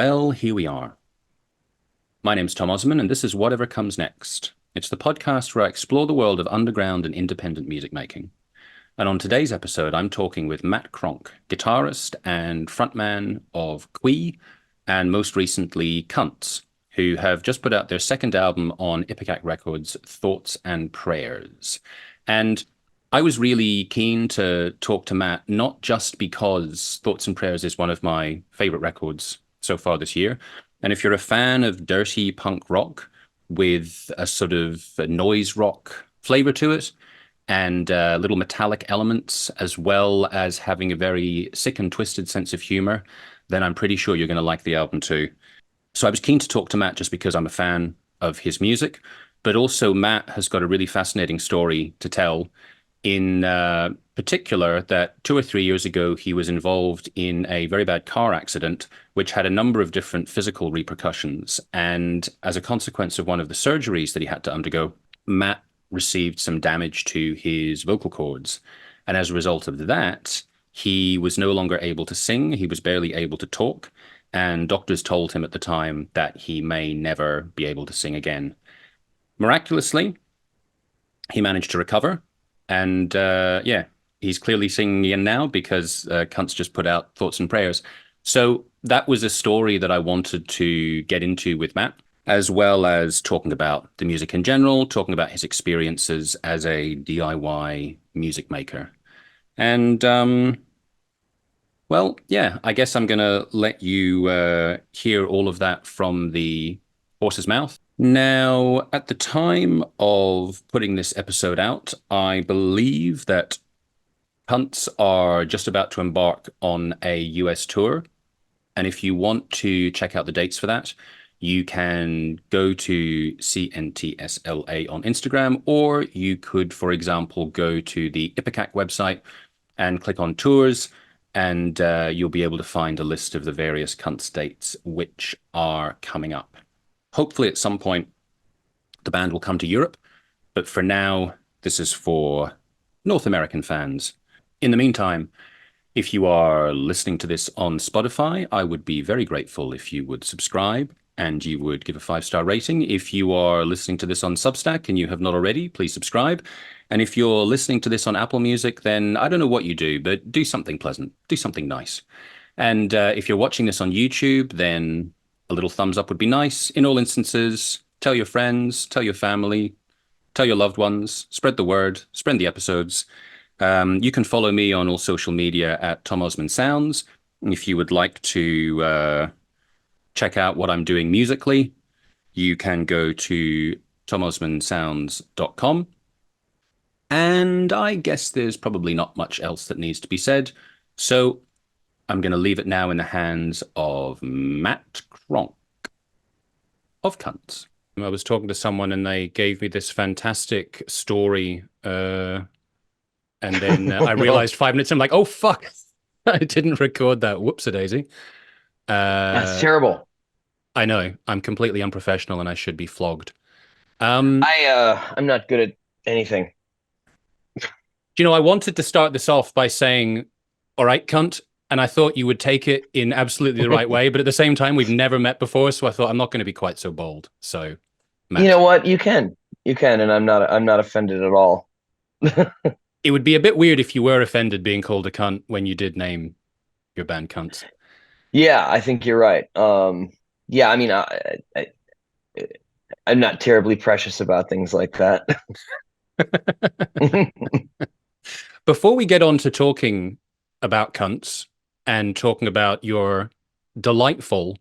Well, here we are. My name's Tom Osman, and this is Whatever Comes Next. It's the podcast where I explore the world of underground and independent music making. And on today's episode, I'm talking with Matt Cronk, guitarist and frontman of Qui, and most recently Cunts, who have just put out their second album on Ipecac Records, Thoughts and Prayers. And I was really keen to talk to Matt, not just because Thoughts and Prayers is one of my favorite records so far this year. And if you're a fan of dirty punk rock with a sort of a noise rock flavor to it and little metallic elements, as well as having a very sick and twisted sense of humor, then I'm pretty sure you're going to like the album too. So I was keen to talk to Matt just because I'm a fan of his music, but also Matt has got a really fascinating story to tell. In particular, that 2 or 3 years ago, he was involved in a very bad car accident, which had a number of different physical repercussions. And as a consequence of one of the surgeries that he had to undergo, Matt received some damage to his vocal cords. And as a result of that, he was no longer able to sing. He was barely able to talk. And doctors told him at the time that he may never be able to sing again. Miraculously, he managed to recover. And he's clearly singing again now because Cunts just put out Thoughts and Prayers. So that was a story that I wanted to get into with Matt, as well as talking about the music in general, talking about his experiences as a DIY music maker. And, I guess I'm going to let you hear all of that from the horse's mouth. Now, at the time of putting this episode out, I believe that Cunts are just about to embark on a US tour. And if you want to check out the dates for that, you can go to CNTS LA on Instagram, or you could, for example, go to the Ipecac website and click on tours, and you'll be able to find a list of the various Cunts dates which are coming up. Hopefully at some point the band will come to Europe, but for now, this is for North American fans. In the meantime, if you are listening to this on Spotify, I would be very grateful if you would subscribe and you would give a 5-star rating. If you are listening to this on Substack and you have not already, please subscribe. And if you're listening to this on Apple Music, then I don't know what you do, but do something pleasant, do something nice. And if you're watching this on YouTube, then a little thumbs up would be nice. In all instances, tell your friends, tell your family, tell your loved ones, spread the word, spread the episodes. You can follow me on all social media at Tom Osman Sounds. If you would like to check out what I'm doing musically, you can go to tomosmansounds.com. And I guess there's probably not much else that needs to be said. So I'm going to leave it now in the hands of Matt Cronk of Cunts. I was talking to someone and they gave me this fantastic story. And then I realized 5 minutes, I'm like, oh, fuck. I didn't record that. Whoops-a-daisy. That's terrible. I know. I'm completely unprofessional and I should be flogged. I'm not good at anything. I wanted to start this off by saying, all right, cunt. And I thought you would take it in absolutely the right way. But at the same time, we've never met before. So I thought I'm not going to be quite so bold. So, Matt. You know what? You can, and I'm not offended at all. It would be a bit weird if you were offended being called a cunt when you did name your band Cunts. Yeah, I think you're right. Yeah, I mean, I'm not terribly precious about things like that. Before we get on to talking about Cunts and talking about your delightful,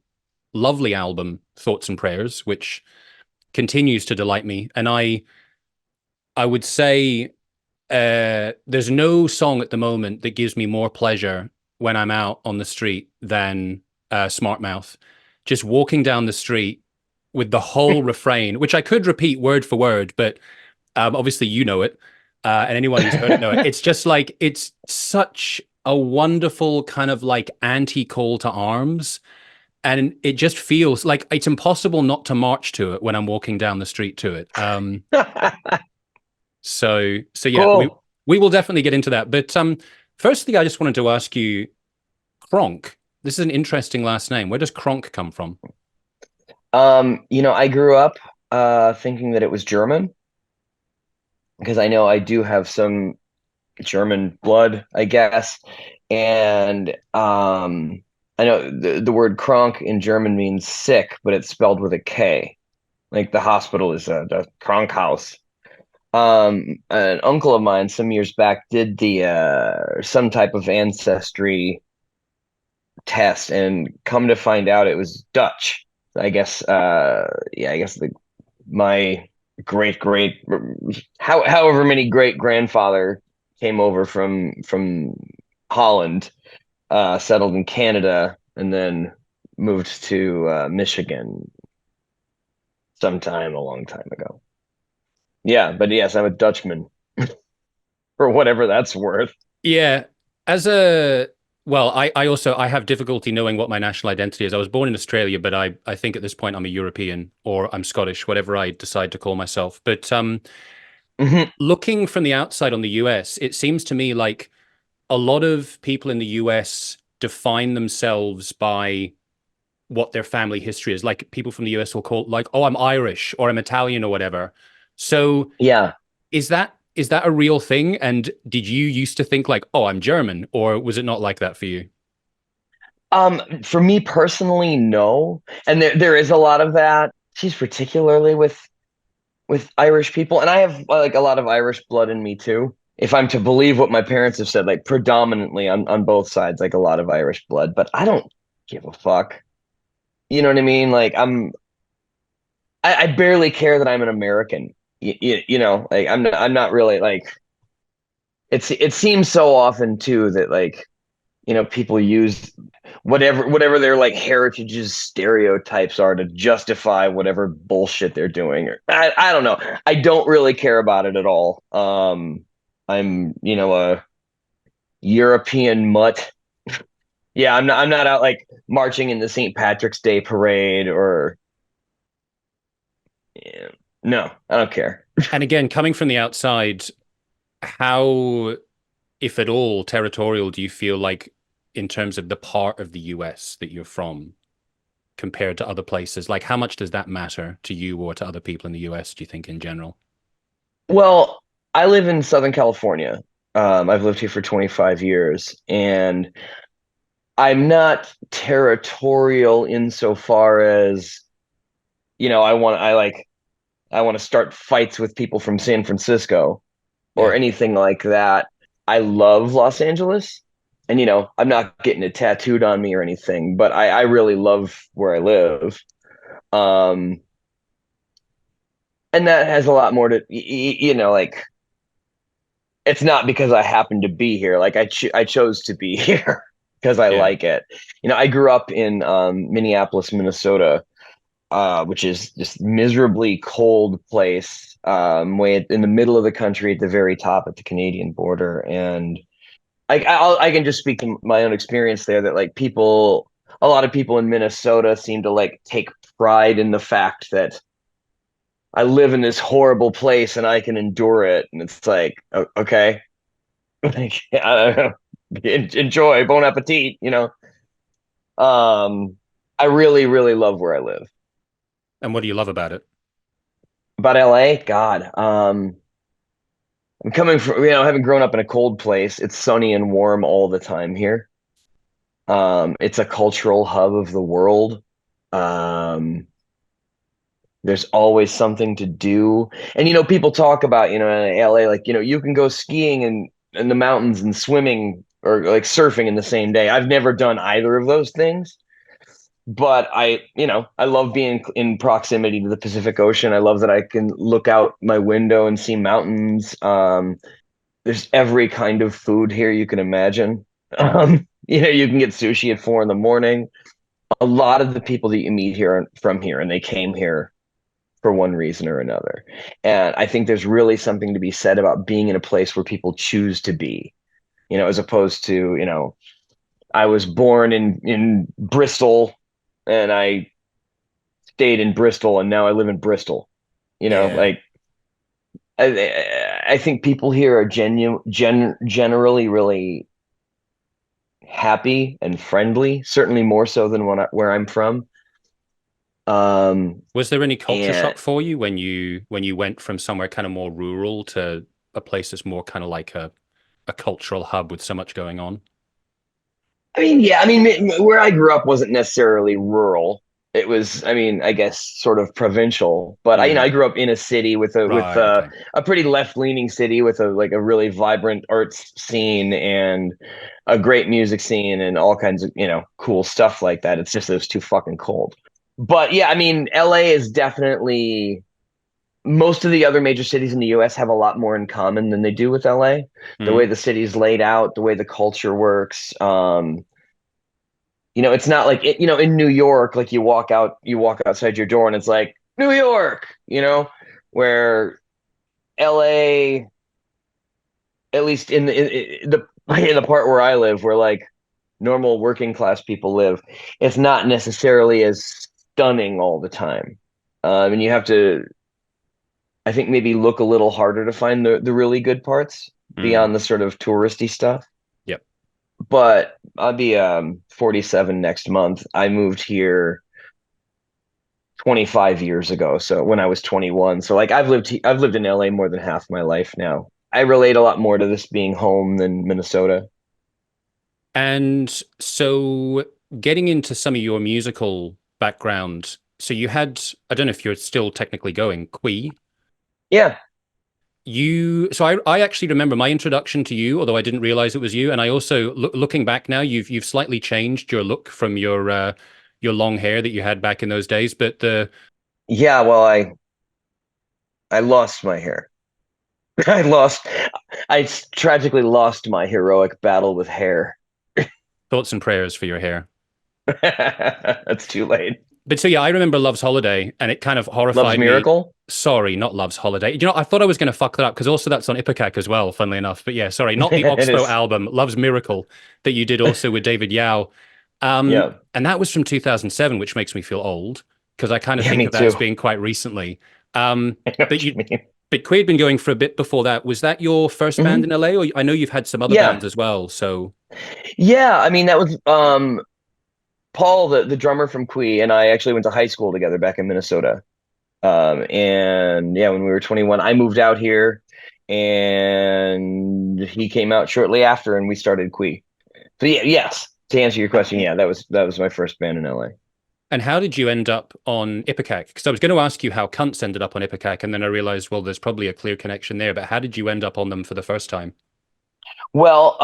lovely album, Thoughts and Prayers, which continues to delight me. And I would say there's no song at the moment that gives me more pleasure when I'm out on the street than Smart Mouth. Just walking down the street with the whole refrain, which I could repeat word for word, but obviously you know it, and anyone who's heard it know it. It's just like, it's such a wonderful kind of like anti-call to arms. And it just feels like it's impossible not to march to it when I'm walking down the street to it. So yeah, Cool. we will definitely get into that. But firstly, I just wanted to ask you, Cronk, This is an interesting last name. Where does Cronk come from? I grew up thinking that it was German because I know I do have some German blood, I guess. And I know the word Krank in German means sick, but it's spelled with a K. Like the hospital is the Krankhaus. An uncle of mine some years back did the some type of ancestry test, and come to find out it was Dutch. I guess yeah, I guess the my great however many great grandfather came over from Holland, settled in Canada, and then moved to Michigan sometime a long time ago. Yeah, but yes, I'm a Dutchman for whatever that's worth. Yeah, as a well, I also I have difficulty knowing what my national identity is. I was born in Australia, but I think at this point I'm a European or I'm Scottish, whatever I decide to call myself. But Mhm. looking from the outside on the US, it seems to me like a lot of people in the US define themselves by what their family history is. Like people from the US will call like, oh, I'm Irish or I'm Italian or whatever. So Yeah. is that a real thing? And did you used to think like, oh, I'm German, or was it not like that for you? For me personally, no. And there is a lot of that. She's particularly with Irish people, and I have like a lot of Irish blood in me too. If I'm to believe what my parents have said, like predominantly on both sides, like a lot of Irish blood, but I don't give a fuck. You know what I mean? Like I barely care that I'm an American. Like I'm not really like it seems so often too that like people use whatever their like heritage's stereotypes are to justify whatever bullshit they're doing. Or I don't know. I don't really care about it at all. I'm a European mutt. Yeah, I'm not out like marching in the St. Patrick's Day parade or yeah, no, I don't care. And again, coming from the outside, how, if at all, territorial do you feel like in terms of the part of the US that you're from compared to other places? Like, how much does that matter to you or to other people in the US, do you think, in general? Well, I live in Southern California. I've lived here for 25 years, and I'm not territorial insofar as I want to start fights with people from San Francisco or Yeah. anything like that. I love Los Angeles, and I'm not getting it tattooed on me or anything, but I really love where I live. Um, and that has a lot more to like it's not because I happen to be here. Like I chose to be here because I Yeah. like it. I grew up in Minneapolis, Minnesota, which is just miserably cold place, way in the middle of the country, at the very top at the Canadian border. And I can just speak to my own experience there. That like a lot of people in Minnesota seem to like take pride in the fact that I live in this horrible place and I can endure it. And it's like, okay, like, I don't know, enjoy, bon appetit. Um, I really, really love where I live. And what do you love about it? About LA, God, I'm coming from, having grown up in a cold place. It's sunny and warm all the time here. It's a cultural hub of the world. Um, there's always something to do. And people talk about, in LA, like, you can go skiing in the mountains and swimming or like surfing in the same day. I've never done either of those things, but I love being in proximity to the Pacific Ocean. I love that I can look out my window and see mountains. There's every kind of food here you can imagine. You can get sushi at 4 in the morning. A lot of the people that you meet here are from here, and they came here for one reason or another. And I think there's really something to be said about being in a place where people choose to be, as opposed to, I was born in Bristol and I stayed in Bristol and now I live in Bristol. Yeah. Like I think people here are generally really happy and friendly, certainly more so than where I'm from. Um, Was there any culture and shock for you when you went from somewhere kind of more rural to a place that's more kind of like a cultural hub with so much going on? I mean, yeah, I mean, where I grew up wasn't necessarily rural. It was, I mean, I guess sort of provincial. But Mm, I grew up in a city with right, okay. a pretty left-leaning city with a really vibrant arts scene and a great music scene and all kinds of, cool stuff like that. It's just that it was too fucking cold. But yeah, I mean, LA is definitely most of the other major cities in the US have a lot more in common than they do with LA. The way Mm, the city's laid out, the way the culture works. It's not like in New York, like you walk outside your door and it's like New York, where LA, at least in the part where I live, where like normal working class people live, it's not necessarily as stunning all the time. And you have to, I think, maybe look a little harder to find the really good parts mm, beyond the sort of touristy stuff. yep. But I'll be 47 next month. I moved here 25 years ago. So when I was 21. So like I've lived in LA more than half my life now. I relate a lot more to this being home than Minnesota. And so getting into some of your musical background, so you had, I don't know if you're still technically going, Qui. Yeah. I actually remember my introduction to you, although I didn't realize it was you. And I also, looking back now, you've slightly changed your look from your long hair that you had back in those days. But the Yeah, well, I lost my hair. I lost I tragically lost my heroic battle with hair. thoughts and prayers for your hair. That's too late. But so yeah, I remember Love's Holiday, and it kind of Love's horrified me. Miracle? Sorry, not Love's Holiday. I thought I was going to fuck that up because also that's on Ipecac as well, funnily enough. But yeah, sorry, not the It Oxbow is. album, Love's Miracle, that you did also with David Yao. Yeah. And that was from 2007, which makes me feel old because I kind of Yeah, think me of that as too. being quite recently. Um, I know but what you you, mean. but Quay had been going for a bit before that. Was that your first band Hmm. in LA, or I know you've had some other bands Yeah. as well? So Yeah, I mean that was Paul, the drummer from Qui, and I actually went to high school together back in Minnesota. And yeah, when we were 21, I moved out here and he came out shortly after and we started Qui. So yeah, yes, to answer your question, yeah, that was my first band in LA. And how did you end up on Ipecac? Because I was going to ask you how Cunts ended up on Ipecac, and then I realized, well, there's probably a clear connection there. But how did you end up on them for the first time? Well,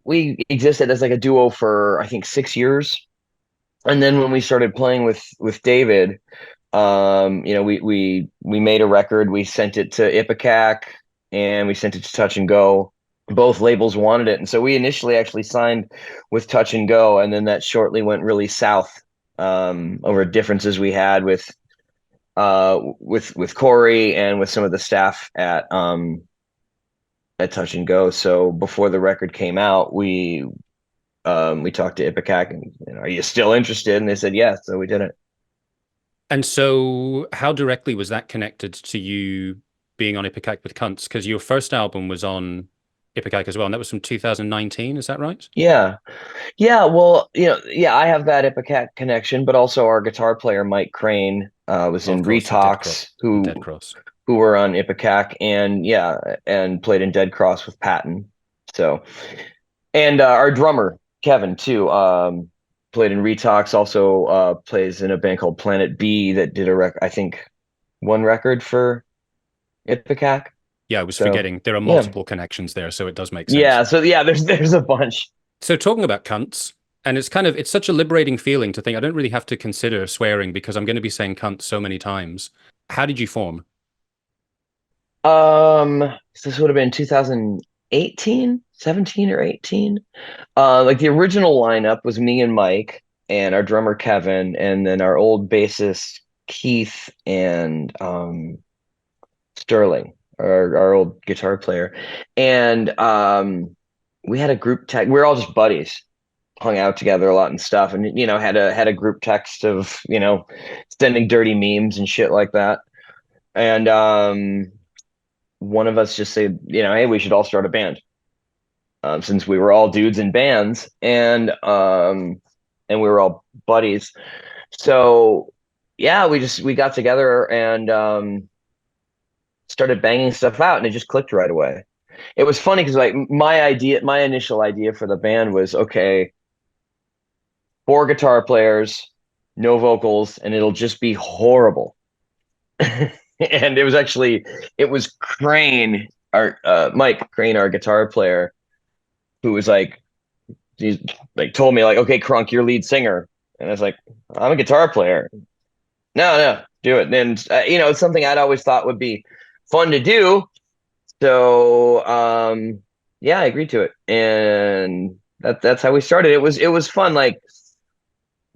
we existed as like a duo for I think 6 years. And then when we started playing with David, we made a record, we sent it to Ipecac and we sent it to Touch and Go. Both labels wanted it, and so we initially actually signed with Touch and Go, and then that shortly went really south over differences we had with Corey and with some of the staff at Touch and Go. So before the record came out, we talked to Ipecac and are you still interested? And they said yes, so we did it. And so, how directly was that connected to you being on Ipecac with Cunts? Because your first album was on Ipecac as well, and that was from 2019. Is that right? Yeah. Yeah, well, yeah, I have that Ipecac connection, but also our guitar player Mike Crane was Oh, of in course, and Dead Cross. Retox, And Dead Cross. who were on Ipecac, and yeah, and played in Dead Cross with Patton. So, and our drummer Kevin too played in Retox. Also plays in a band called Planet B that did I think one record for Ipecac. Yeah, I was So forgetting. There are yeah, multiple connections there, so it does make sense. yeah. So yeah, there's a bunch. So talking about cunts, and it's such a liberating feeling to think I don't really have to consider swearing because I'm going to be saying cunt so many times. How did you form? So this would have been 2018, 17 or 18. Like the original lineup was me and Mike and our drummer Kevin, and then our old bassist Keith and Sterling, our old guitar player. And we had a group tech. We were all just buddies, hung out together a lot and stuff, and had a group text of sending dirty memes and shit like that. And one of us just said, hey, we should all start a band. since we were all dudes in bands, and we were all buddies. So yeah, we got together and started banging stuff out, and it just clicked right away. It was funny because like my initial idea for the band was okay, four guitar players, no vocals, and it'll just be horrible. And it was Crane, our Mike Crane, our guitar player, who was like he's like told me like, okay, Crunk, you're lead singer, and I was like, I'm a guitar player. No, do it. And it's something I'd always thought would be fun to do. So yeah, I agreed to it, and that's how we started. It was fun. Like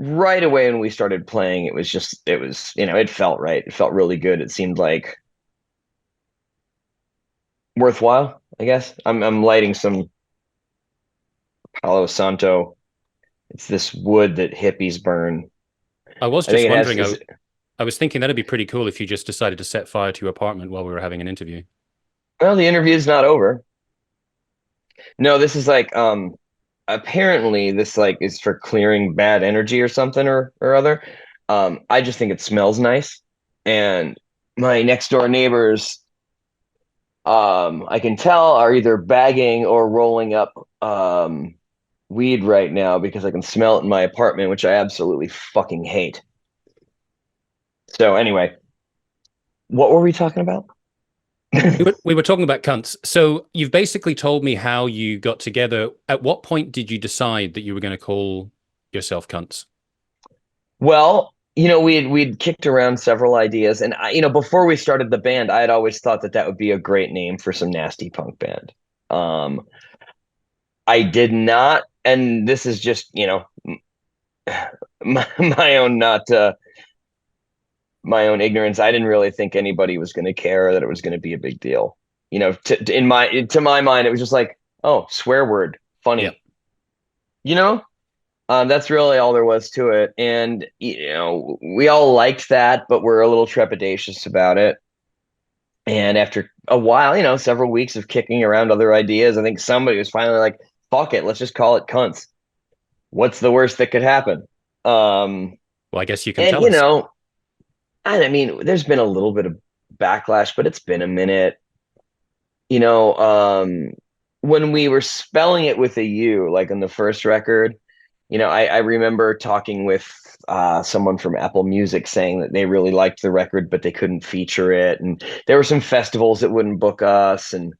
right away when we started playing, it felt right. It felt really good. It seemed like worthwhile. I guess I'm lighting some Palo Santo. It's this wood that hippies burn. I was I just think it has. wondering, I was thinking that'd be pretty cool if you just decided to set fire to your apartment while we were having an interview. Well, the interview is not over. No, this is like apparently this like is for clearing bad energy or something or other. I just think it smells nice. And my next door neighbors, I can tell are either bagging or rolling up weed right now because I can smell it in my apartment, which I absolutely fucking hate. So anyway, what were we talking about? We were talking about cunts. So you've basically told me how you got together. At what point did you decide that you were going to call yourself cunts? Well, we'd kicked around several ideas, and before we started the band, I had always thought that would be a great name for some nasty punk band. Um, I did not, and this is just my own not my own ignorance. I didn't really think anybody was going to care, that it was going to be a big deal. To my mind, it was just like, oh, swear word, Yeah. funny. You know, that's really all there was to it. And, we all liked that, but we're a little trepidatious about it. And after a while, several weeks of kicking around other ideas, I think somebody was finally like, fuck it, let's just call it cunts. What's the worst that could happen? Well, I guess you can And, tell us. I mean, there's been a little bit of backlash, but it's been a minute. When we were spelling it with a U, like on the first record, I remember talking with someone from Apple Music saying that they really liked the record, but they couldn't feature it. And there were some festivals that wouldn't book us, and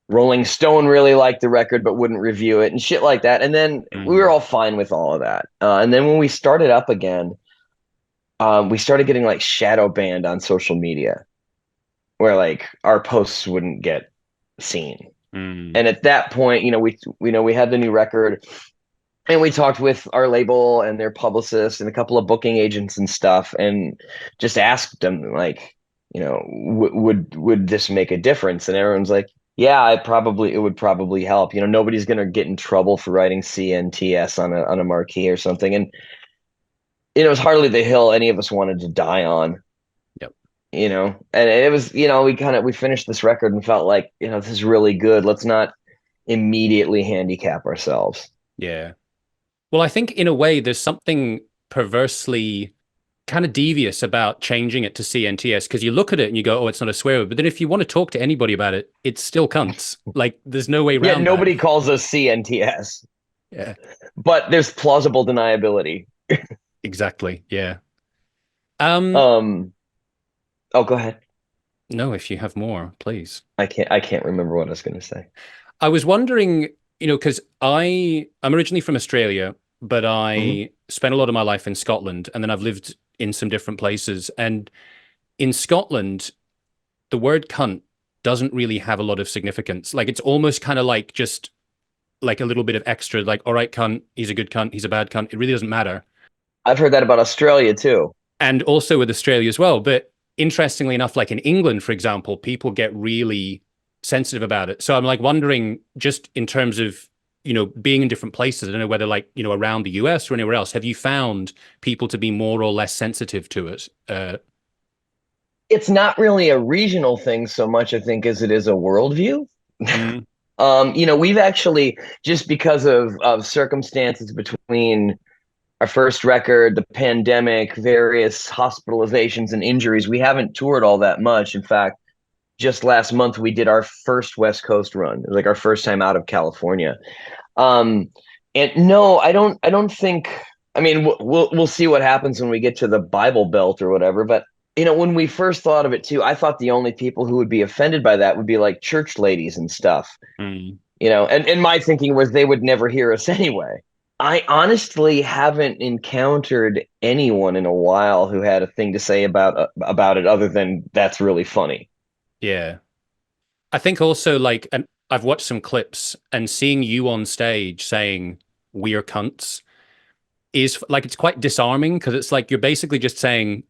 Rolling Stone really liked the record, but wouldn't review it and shit like that. And then we were Mm. all fine with all of that. And then when we started up again, we started getting like shadow banned on social media where like our posts wouldn't get seen. Mm. And at that point, we had the new record, and we talked with our label and their publicist and a couple of booking agents and stuff, and just asked them like, would this make a difference? And everyone's like, yeah, it would probably help. Nobody's gonna get in trouble for writing CNTS on a marquee or something. And it was hardly the hill any of us wanted to die on. Yep. And it was, we finished this record and felt like, this is really good. Let's not immediately handicap ourselves. Yeah. Well, I think in a way there's something perversely kind of devious about changing it to CNTS because you look at it and you go, oh, it's not a swear word. But then if you want to talk to anybody about it, it's still cunts. Like there's no way Yeah, around that. nobody calls us CNTS, Yeah, but there's plausible deniability. exactly. Yeah. Um, Um, oh, go ahead. no, if you have more, please. I can't remember what I was going to say. I was wondering, because I'm originally from Australia, but Mhm. I spent a lot of my life in Scotland, and then I've lived in some different places. And in Scotland, the word cunt doesn't really have a lot of significance. Like it's almost kind of like just like a little bit of extra, like, all right, cunt, he's a good cunt, he's a bad cunt. It really doesn't matter. I've heard that about Australia too. And also with Australia as well. But interestingly enough, like in England, for example, people get really sensitive about it. So I'm like wondering, just in terms of, being in different places, I don't know whether like, around the US or anywhere else, have you found people to be more or less sensitive to it? It's not really a regional thing so much, I think, as it is a worldview. Mm. We've actually, just because of circumstances between our first record, the pandemic, various hospitalizations and injuries, we haven't toured all that much. In fact, just last month we did our first West Coast run. It was like our first time out of California. Um, and no, I don't think. I mean, we'll see what happens when we get to the Bible Belt or whatever. But when we first thought of it too, I thought the only people who would be offended by that would be like church ladies and stuff. Mm. And my thinking was they would never hear us anyway. I honestly haven't encountered anyone in a while who had a thing to say about it other than that's really funny. Yeah. I think also like, and I've watched some clips and seeing you on stage saying we're cunts is like, it's quite disarming because it's like you're basically just saying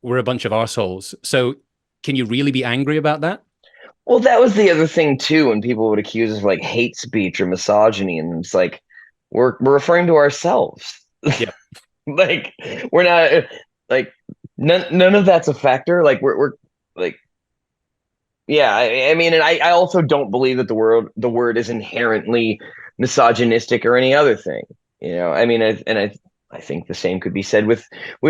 we're a bunch of arseholes. So can you really be angry about that? Well, that was the other thing too, when people would accuse us of like hate speech or misogyny, and it's like we're referring to ourselves. Yeah. Like we're not like none of that's a factor. Like we're like yeah, I mean, and I also don't believe that the word is inherently misogynistic or any other thing. I mean, I think the same could be said with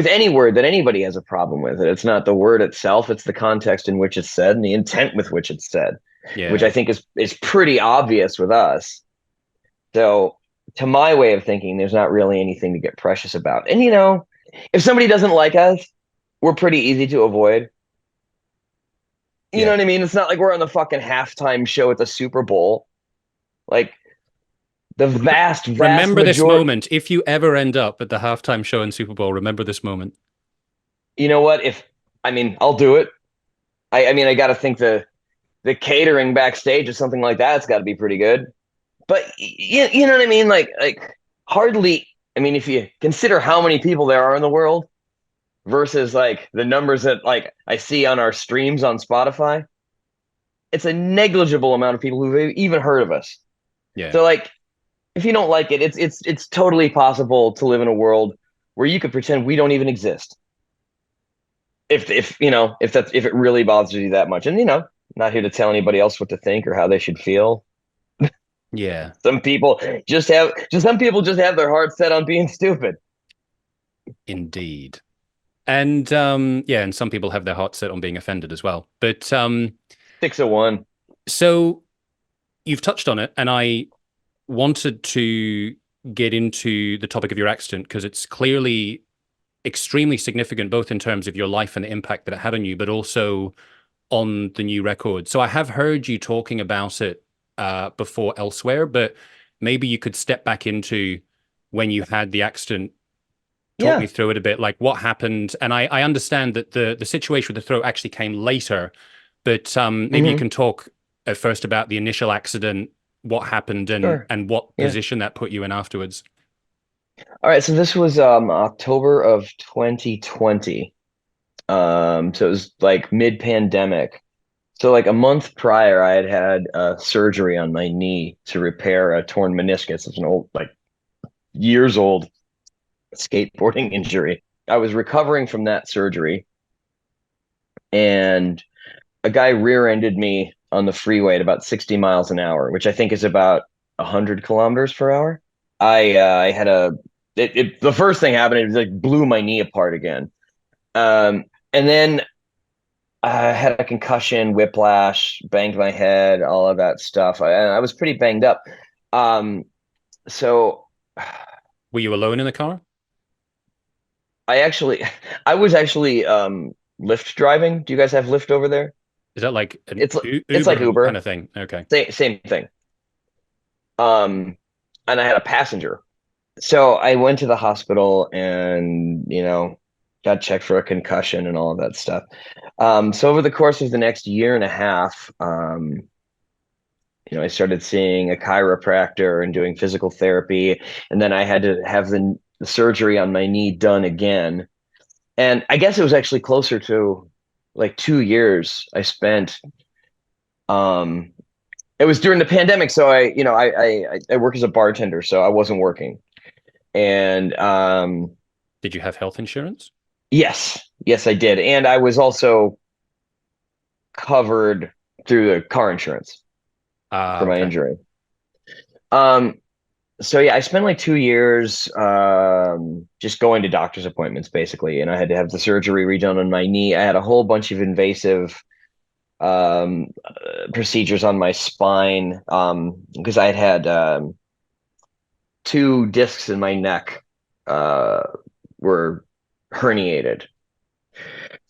any word that anybody has a problem with. It's not the word itself; it's the context in which it's said and the intent with which it's said, which Yeah. I think is pretty obvious with us. So, to my way of thinking, there's not really anything to get precious about. And if somebody doesn't like us, we're pretty easy to avoid. You know Yeah. what I mean? It's not like we're on the fucking halftime show at the Super Bowl. Like the Rem- vast Remember this majority. moment. If you ever end up at the halftime show in Super Bowl, remember this moment. You know what? If I mean, I'll do it. I mean, I got to think the catering backstage or something like that's got to be pretty good. But you know what I mean? Like hardly. I mean, if you consider how many people there are in the world versus like the numbers that like I see on our streams on Spotify, it's a negligible amount of people who've even heard of us. Yeah. So like if you don't like it, it's totally possible to live in a world where you could pretend we don't even exist. If it really bothers you that much. And not here to tell anybody else what to think or how they should feel. Yeah. Some people just have their heart set on being stupid. Indeed. And yeah, and some people have their hearts set on being offended as well. But 601. so you've touched on it, and I wanted to get into the topic of your accident because it's clearly extremely significant, both in terms of your life and the impact that it had on you, but also on the new record. So I have heard you talking about it before elsewhere, but maybe you could step back into when you had the accident, talk me Yeah, through it a bit, like what happened. And I understand that the situation with the throat actually came later, but maybe you hmm can talk at first about the initial accident, what happened, and sure. what Yeah. position that put you in afterwards. All right. So this was October of 2020. So it was like mid-pandemic. So like a month prior, I had surgery on my knee to repair a torn meniscus. It's an old, like years old skateboarding injury. I was recovering from that surgery, and a guy rear-ended me on the freeway at about 60 miles an hour, which I think is about 100 kilometers per hour. I had the first thing happened, it was like blew my knee apart again. And then I had a concussion, whiplash, banged my head, all of that stuff. I was pretty banged up. Um, so Were you alone in the car? I actually, I was actually Lyft driving. Do you guys have Lyft over there? Is that like an It's like Uber kind Uber, of thing? Okay. same thing. Um, and I had a passenger. So I went to the hospital and got checked for a concussion and all of that stuff. So over the course of the next year and a half, I started seeing a chiropractor and doing physical therapy, and then I had to have the surgery on my knee done again. And I guess it was actually closer to like 2 years I spent. Um, it was during the pandemic, so I work as a bartender, so I wasn't working. And Did you have health insurance? yes, I did, and I was also covered through the car insurance. for my Okay. injury. Um, so yeah, I spent like 2 years just going to doctor's appointments basically, and I had to have the surgery redone on my knee. I had a whole bunch of invasive procedures on my spine because I had two discs in my neck uh, were herniated.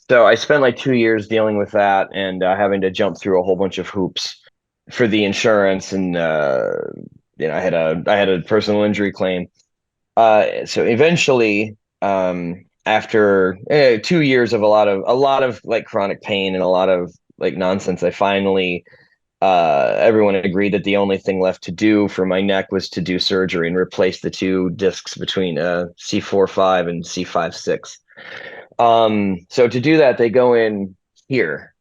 So I spent like 2 years dealing with that and having to jump through a whole bunch of hoops for the insurance, and I had a personal injury claim. So eventually, after 2 years of a lot of like chronic pain and a lot of like nonsense, I finally everyone agreed that the only thing left to do for my neck was to do surgery and replace the two discs between C4-5 and C5-6. So to do that, they go in here.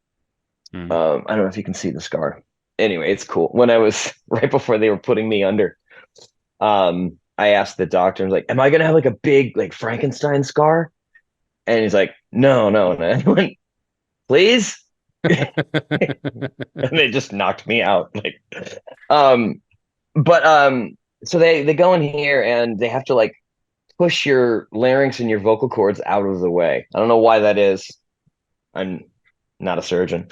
Mm. I don't know if you can see the scar. Anyway, it's cool. When I was right before they were putting me under, I asked the doctor, I was like, "Am I gonna have like a big like Frankenstein scar?" And he's like, "No, no, no." I went, "Please," and they just knocked me out. Like, um, but so they go in here and they have to like push your larynx and your vocal cords out of the way. I don't know why that is. I'm not a surgeon.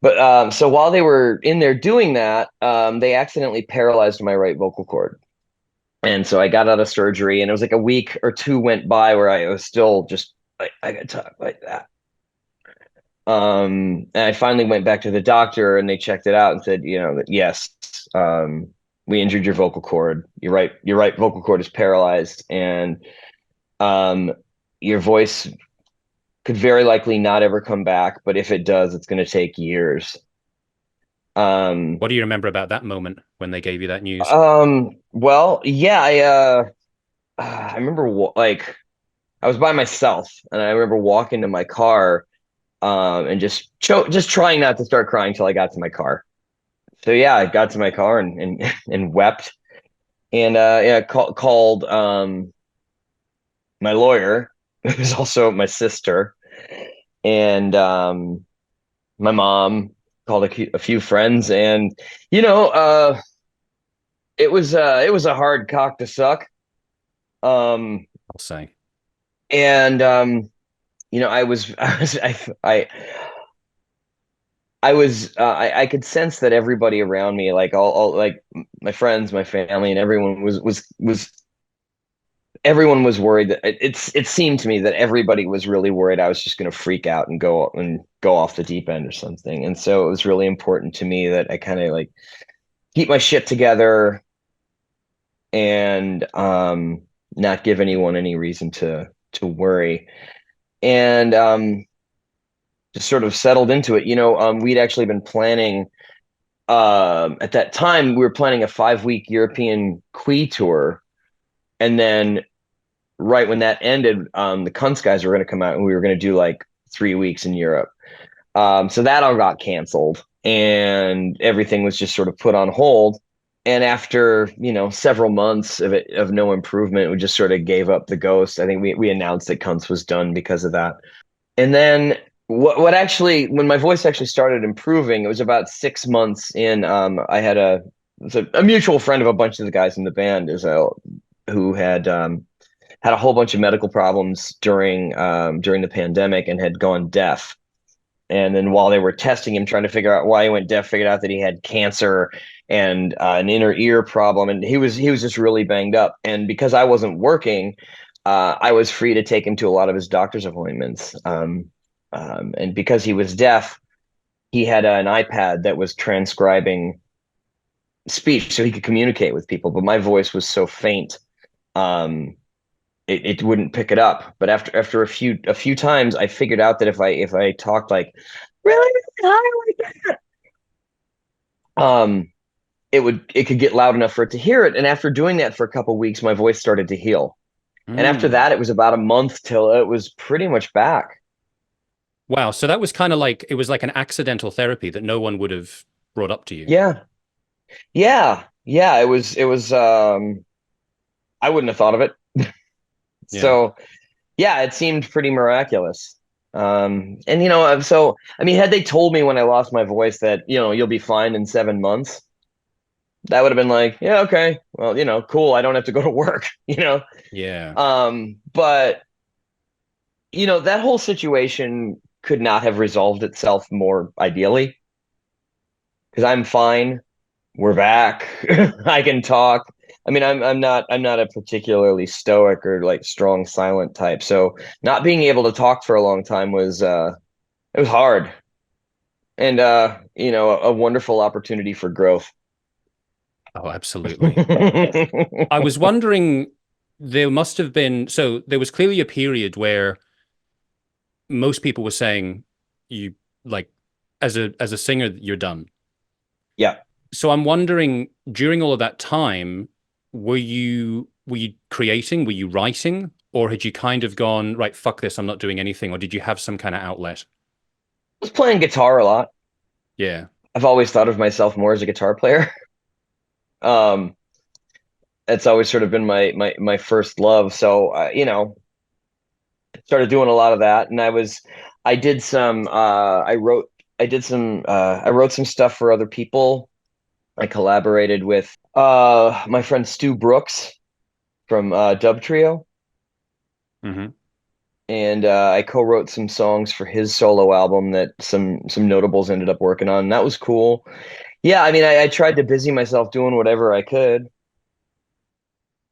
But so while they were in there doing that, they accidentally paralyzed my right vocal cord. And so I got out of surgery, and it was like a week or two went by where I was still just like, I could talk like that. And I finally went back to the doctor, and they checked it out and said, that yes, we injured your vocal cord. Your right vocal cord is paralyzed, and um, your voice could very likely not ever come back. But if it does, it's going to take years. Um, What do you remember about that moment when they gave you that news? well, yeah, I remember like I was by myself, and I remember walking to my car, and just trying not to start crying till I got to my car. So yeah, I got to my car and and wept, and yeah, called my lawyer, who's also my sister, and my mom, called a few friends, and you know, uh, it was a hard cock to suck. Um, I'll say. and I was I could sense that everybody around me, like all like my friends, my family, and everyone was everyone was worried that it seemed to me that everybody was really worried I was just going to freak out and go off the deep end or something. And so it was really important to me that I kind of like keep my shit together and not give anyone any reason to worry. And just sort of settled into it. We'd actually been planning at that time we were planning a 5-week European Quee tour, and then right when that ended, the Kunst guys were going to come out, and we were going to do like 3 weeks in Europe. So that all got canceled, and everything was just sort of put on hold. And after several months of no improvement, we just sort of gave up the ghost. I think we announced that Kunst was done because of that. And then what actually, when my voice actually started improving, it was about 6 months in. I had a mutual friend of a bunch of the guys in the band is who had a whole bunch of medical problems during the pandemic and had gone deaf. And then while they were testing him, trying to figure out why he went deaf, figured out that he had cancer and an inner ear problem, and he was just really banged up. And because I wasn't working, I was free to take him to a lot of his doctor's appointments. And because he was deaf, he had an iPad that was transcribing speech so he could communicate with people. But my voice was so faint, um, it wouldn't pick it up. But after a few times, I figured out that if I talked like really high like that, it could get loud enough for it to hear it. And after doing that for a couple of weeks, my voice started to heal. And after Mm. that, it was about a month till it was pretty much back. Wow. So that was kind of like it was like an accidental therapy that no one would have brought up to you. Yeah, yeah. It was. I wouldn't have thought of it. Yeah. So yeah, it seemed pretty miraculous. And so I mean, had they told me when I lost my voice that you'll be fine in 7 months, that would have been like, yeah, okay, well, cool. I don't have to go to work, Yeah. But that whole situation could not have resolved itself more ideally because I'm fine. We're back. I can talk. I mean, I'm not a particularly stoic or like strong silent type. So not being able to talk for a long time was it was hard and a wonderful opportunity for growth. Oh, absolutely. I was wondering, there must have been, so there was clearly a period where most people were saying you like as a singer you're done. Yeah. So I'm wondering during all of that time, were you creating, were you writing, or had you kind of gone, right, fuck this, I'm not doing anything, or did you have some kind of outlet? I was playing guitar a lot. Yeah. I've always thought of myself more as a guitar player. Um, it's always sort of been my first love. So started doing a lot of that, and I did some I wrote some stuff for other people. I collaborated with my friend Stu Brooks from Dub Trio, Hmm. and I co-wrote some songs for his solo album that some notables ended up working on. And that was cool. Yeah, I mean, I tried to busy myself doing whatever I could.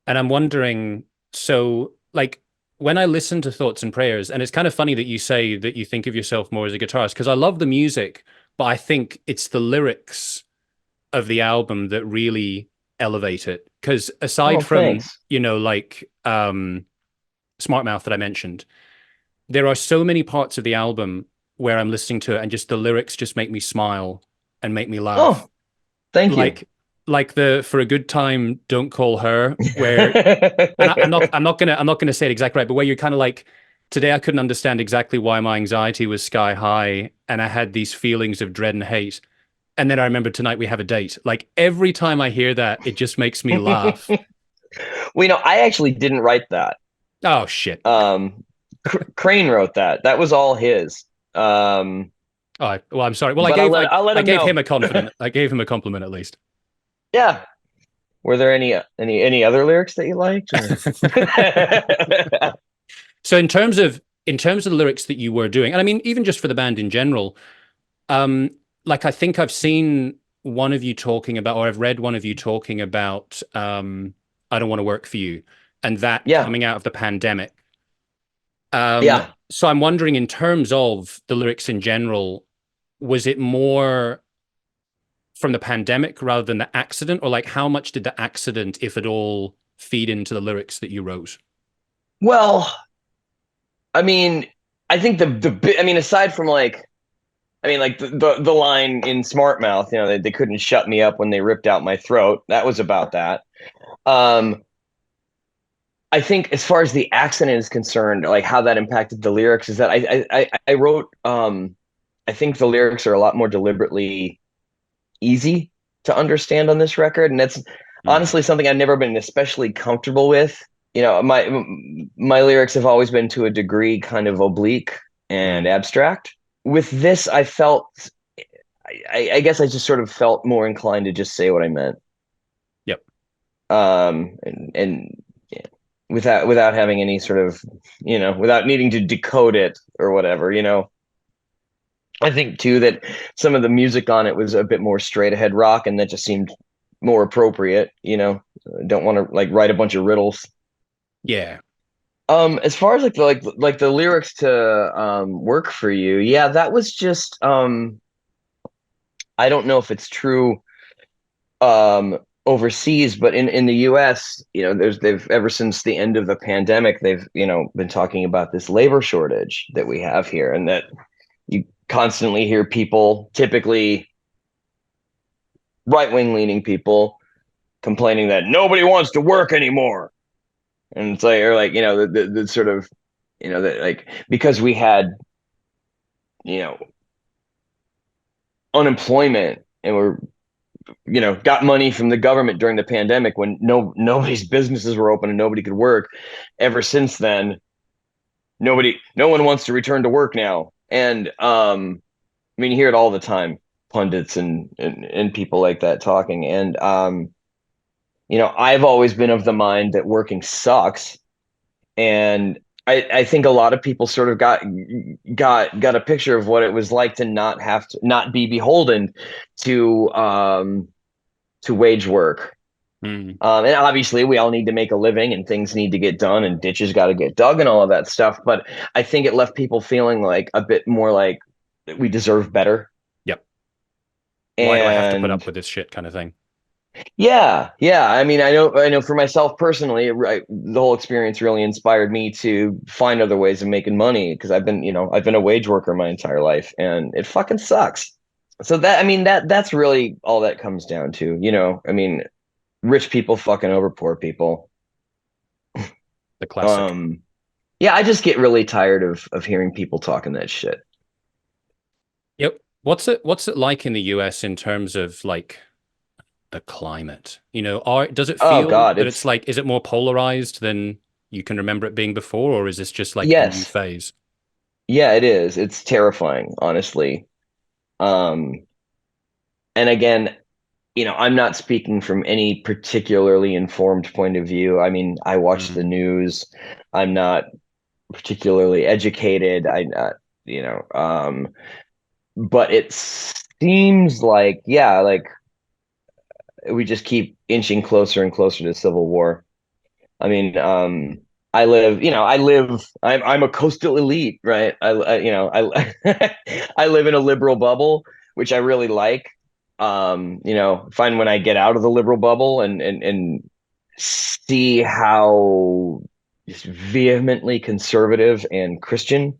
And I'm wondering, so like when I listen to Thoughts and Prayers, and it's kind of funny that you say that you think of yourself more as a guitarist, because I love the music, but I think it's the lyrics of the album that really elevate it. Because aside Oh, from, thanks. like Smart Mouth that I mentioned, there are so many parts of the album where I'm listening to it and just the lyrics just make me smile and make me laugh. Oh, thank you. Like the For a Good Time, Don't Call Her, where and I'm not gonna say it exactly right, but where you're kind of like, today I couldn't understand exactly why my anxiety was sky high and I had these feelings of dread and hate. And then I remember tonight we have a date. Like every time I hear that, it just makes me laugh. I actually didn't write that. Oh shit. Crane wrote that. That was all his. Um, Well, I'm sorry. Well, I but gave I, I'll let I him gave know. him a confident. I gave him a compliment at least. Yeah. Were there any other lyrics that you liked? Or? So in terms of the lyrics that you were doing, and I mean even just for the band in general, um, like I think I've seen one of you talking about, or I've read one of you talking about, I don't want to work for you, and that Yeah. coming out of the pandemic. Yeah. So I'm wondering, in terms of the lyrics in general, was it more from the pandemic rather than the accident, or like how much did the accident, if at all, feed into the lyrics that you wrote? Well, I mean, I think I mean, aside from like, I mean, like the line in Smart Mouth, they couldn't shut me up when they ripped out my throat. That was about that. Um, I think as far as the accident is concerned, like how that impacted the lyrics is that I wrote I think the lyrics are a lot more deliberately easy to understand on this record, and that's Mm, honestly something I've never been especially comfortable with. My lyrics have always been to a degree kind of oblique and mm, abstract. With this, I felt I guess I just sort of felt more inclined to just say what I meant. yep. And yeah, without having any sort of, without needing to decode it or whatever. I think too that some of the music on it was a bit more straight ahead rock, and that just seemed more appropriate. Don't want to like write a bunch of riddles. Yeah. As far as like the lyrics to "Work for You," yeah, that was just I don't know if it's true overseas, but in the US, they've ever since the end of the pandemic, they've been talking about this labor shortage that we have here, and that you constantly hear people, typically right wing leaning people, complaining that nobody wants to work anymore, and it's like, or like the sort of that like because we had you know unemployment and we're got money from the government during the pandemic when nobody's businesses were open and nobody could work. Ever since then, no one wants to return to work now, and I mean, you hear it all the time. pundits and people like that talking. And I've always been of the mind that working sucks. And I think a lot of people sort of got a picture of what it was like to not be beholden to wage work. Mm. And obviously, we all need to make a living, and things need to get done, and ditches got to get dug, and all of that stuff. But I think it left people feeling like a bit more like we deserve better. Yep. Why do I have to put And up with this shit kind of thing? yeah. I mean, I know for myself personally, right, the whole experience really inspired me to find other ways of making money because I've been a wage worker my entire life, and it fucking sucks. So that's really all that comes down to. I mean, rich people fucking over poor people. The classic. Um, yeah, I just get really tired of hearing people talking that shit. Yep. What's it like in the US in terms of like the climate? Does it Oh feel God, that it's like, is it more polarized than you can remember it being before, or is this just like a new yes, phase? yeah, it is. It's terrifying, honestly. Um, and again, I'm not speaking from any particularly informed point of view. I mean, I watch Mm. the news. I'm not particularly educated. I not, but it seems like, yeah, like we just keep inching closer and closer to civil war. I mean, I'm a coastal elite, right? I live in a liberal bubble, which I really like. Find when I get out of the liberal bubble and see how just vehemently conservative and Christian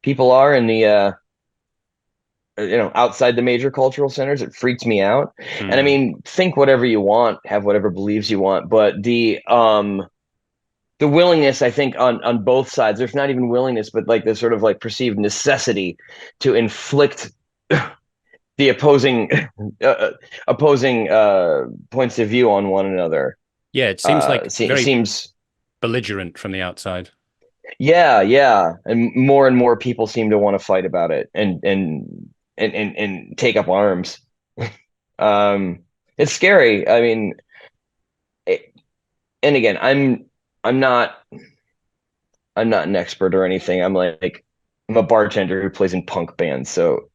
people are in the outside the major cultural centers, it freaks me out. And I Mm. mean, think whatever you want, have whatever beliefs you want, but the willingness, I think, on both sides, there's not even willingness, but like the sort of like perceived necessity to inflict the opposing points of view on one another. Yeah, it seems like very Seems belligerent from the outside. yeah, and more people seem to want to fight about it and take up arms. um, it's scary. I mean, it, and again, I'm not I'm not an expert or anything. I'm a bartender who plays in punk bands, so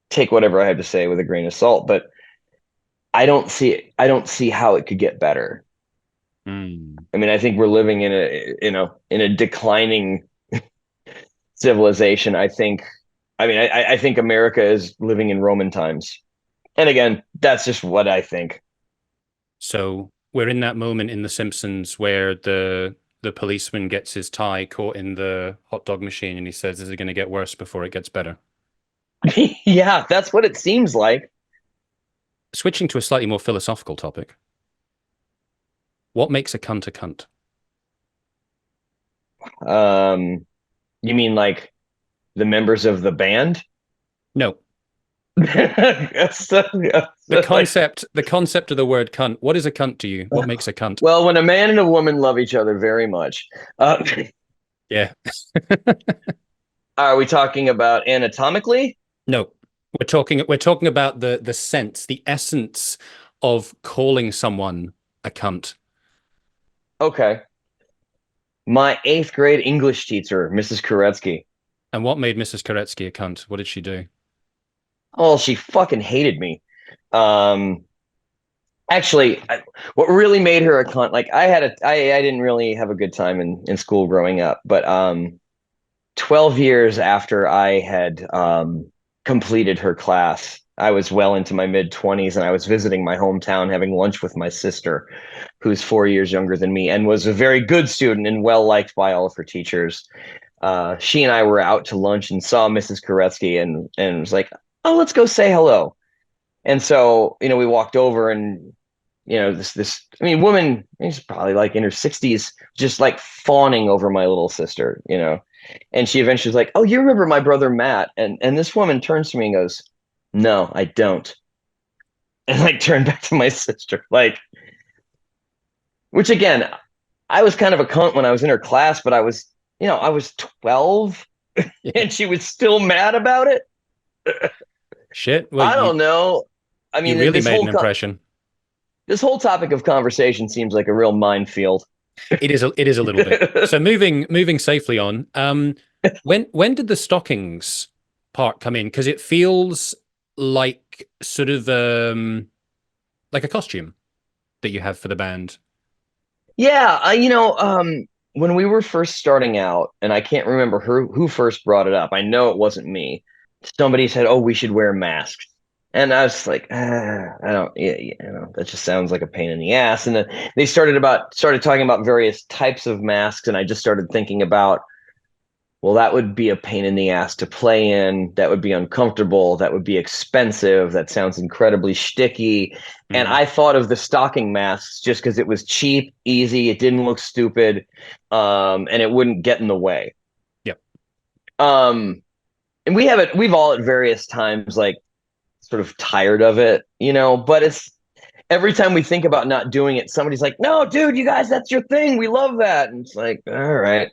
take whatever I have to say with a grain of salt. But I don't see how it could get better. Mm. I mean, I think we're living in a declining civilization. I think America is living in Roman times. And again, that's just what I think. So we're in that moment in The Simpsons where the policeman gets his tie caught in the hot dog machine and he says, "Is it going to get worse before it gets better?" Yeah, that's what it seems like. Switching to a slightly more philosophical topic, what makes a cunt a cunt? Um, you mean like the members of the band? No, So- like, the concept of the word cunt. What is a cunt to you? What makes a cunt? well, when a man and a woman love each other very much, Yeah. are we talking about anatomically? No. We're talking about the sense, the essence of calling someone a cunt. Okay. My eighth grade English teacher, Mrs. Koretsky. And what made Mrs. Koretsky a cunt? What did she do? Oh, she fucking hated me. Um, actually, what really made her a cunt, like I didn't really have a good time in school growing up, but 12 years after I had completed her class, I was well into my mid 20s and I was visiting my hometown having lunch with my sister, who's 4 years younger than me and was a very good student and well liked by all of her teachers. She and I were out to lunch and saw Mrs. Koretsky and was like, oh, let's go say hello. And so, we walked over and this I mean, woman, she's probably like in her 60s, just like fawning over my little sister. And she eventually was like, "Oh, you remember my brother Matt?" And this woman turns to me and goes, "No, I don't." And like turned back to my sister. Like, which again, I was kind of a cunt when I was in her class, but I was 12 Yeah. and she was still mad about it. Shit. Well, I you don't know. I you mean, really made an impression. this whole topic of conversation seems like a real minefield. It is a little bit. So moving safely on. When did the stockings part come in? Because it feels like sort of like a costume that you have for the band. Yeah, when we were first starting out, and I can't remember who first brought it up. I know it wasn't me. Somebody said, "Oh, we should wear masks," and I was like, I don't, yeah, that just sounds like a pain in the ass." And then they started talking about various types of masks, and I just started thinking about, well, that would be a pain in the ass to play in. That would be uncomfortable. That would be expensive. That sounds incredibly sticky. And Mm, I thought of the stocking masks just because it was cheap, easy, it didn't look stupid, and it wouldn't get in the way. yep. Um, and we've all at various times like sort of tired of it, but it's every time we think about not doing it, somebody's like, "No, dude, you guys, that's your thing. We love that." And it's like, all right.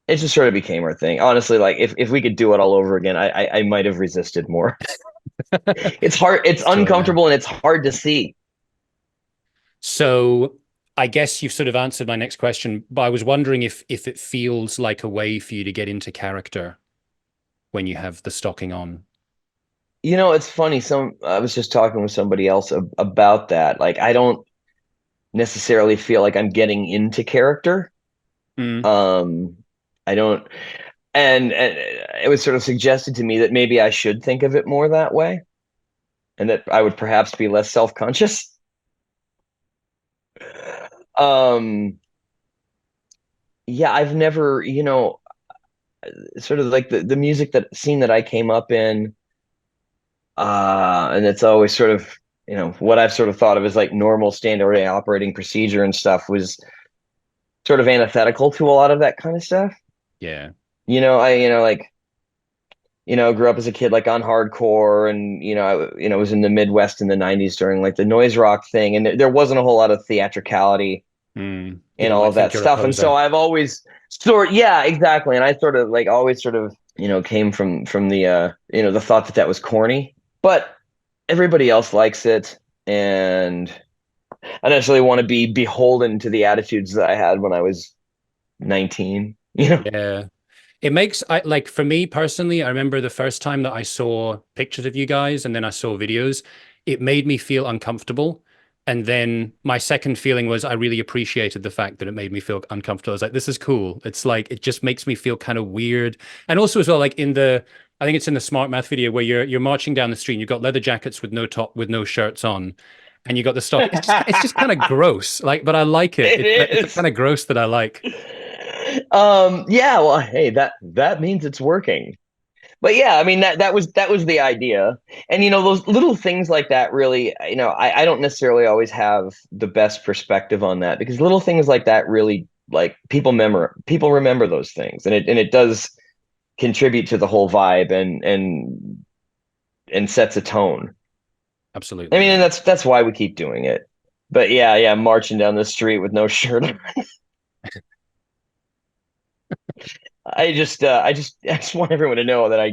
It just sort of became our thing. Honestly, like if we could do it all over again, I might have resisted more. It's hard, it's So yeah. uncomfortable, and it's hard to see. So I guess you've sort of answered my next question, but I was wondering if it feels like a way for you to get into character when you have the stocking on. It's funny. I was just talking with somebody else about that. Like, I don't necessarily feel like I'm getting into character. Mm. Um, I don't, and it was sort of suggested to me that maybe I should think of it more that way, and that I would perhaps be less self-conscious. Um, yeah, I've never, sort of like the music that scene that I came up in, and it's always sort of, what I've sort of thought of as like normal standard operating procedure and stuff was sort of antithetical to a lot of that kind of stuff. Yeah. I, like, grew up as a kid like on hardcore, and was in the Midwest in the '90s during like the noise rock thing, and there wasn't a whole lot of theatricality and People all might of that think you're a stuff. And so poser. I've always yeah, exactly. And I sort of like always sort of, came from the the thought that that was corny, but everybody else likes it. And I don't necessarily want to be beholden to the attitudes that I had when I was 19, Yeah. It makes I like for me personally, I remember the first time that I saw pictures of you guys and then I saw videos, it made me feel uncomfortable. And then my second feeling was I really appreciated the fact that it made me feel uncomfortable. I was like, this is cool. It's like it just makes me feel kind of weird. And also as well, like I think it's in the Smart Math video where you're marching down the street and you've got leather jackets with no top with no shirts on, and you got the stock. It's just kind of gross. Like, but I like it. It It's a is. kind of gross that I like. Yeah, well, hey, that means it's working. But yeah, I mean that was the idea. And those little things like that really, I don't necessarily always have the best perspective on that, because little things like that really, like, people remember those things, and it does contribute to the whole vibe, and sets a tone. I Absolutely. mean, and Yeah. that's why we keep doing it. But yeah, yeah, marching down the street with no shirt on. I just want everyone to know that I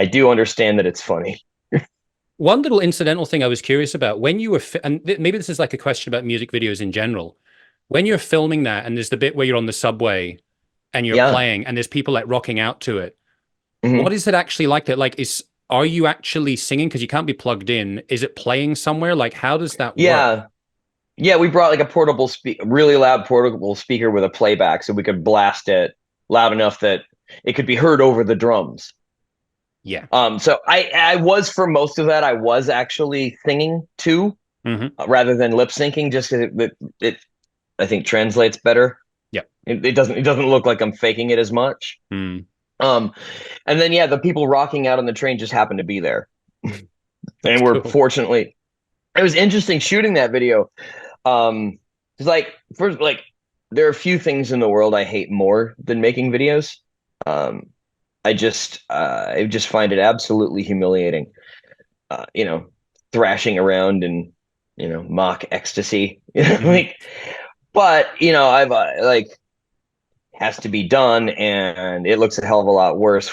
do understand that it's funny. One little incidental thing I was curious about when you were, and maybe this is like a question about music videos in general. When you're filming that, and there's the bit where you're on the subway and you're Yeah. playing, and there's people like rocking out to it. What Mhm. is it actually like? That like are you actually singing? Because you can't be plugged in. Is it playing somewhere? Like, how does that work? Yeah. Yeah, we brought like a really loud portable speaker with a playback, so we could blast it loud enough that it could be heard over the drums. Yeah. So I was, for most of that, I was actually singing too, Hmm. rather than lip syncing, just because it I think translates better. Yeah. It doesn't look like I'm faking it as much. Mm. Um, and then yeah, the people rocking out on the train just happened to be there, That's and we're cool. fortunately. It was interesting shooting that video. It's like, first, like, there are a few things in the world I hate more than making videos. Um, I just find it absolutely humiliating. You know, thrashing around and mock ecstasy. Hmm. Like, but I've like, has to be done, and it looks a hell of a lot worse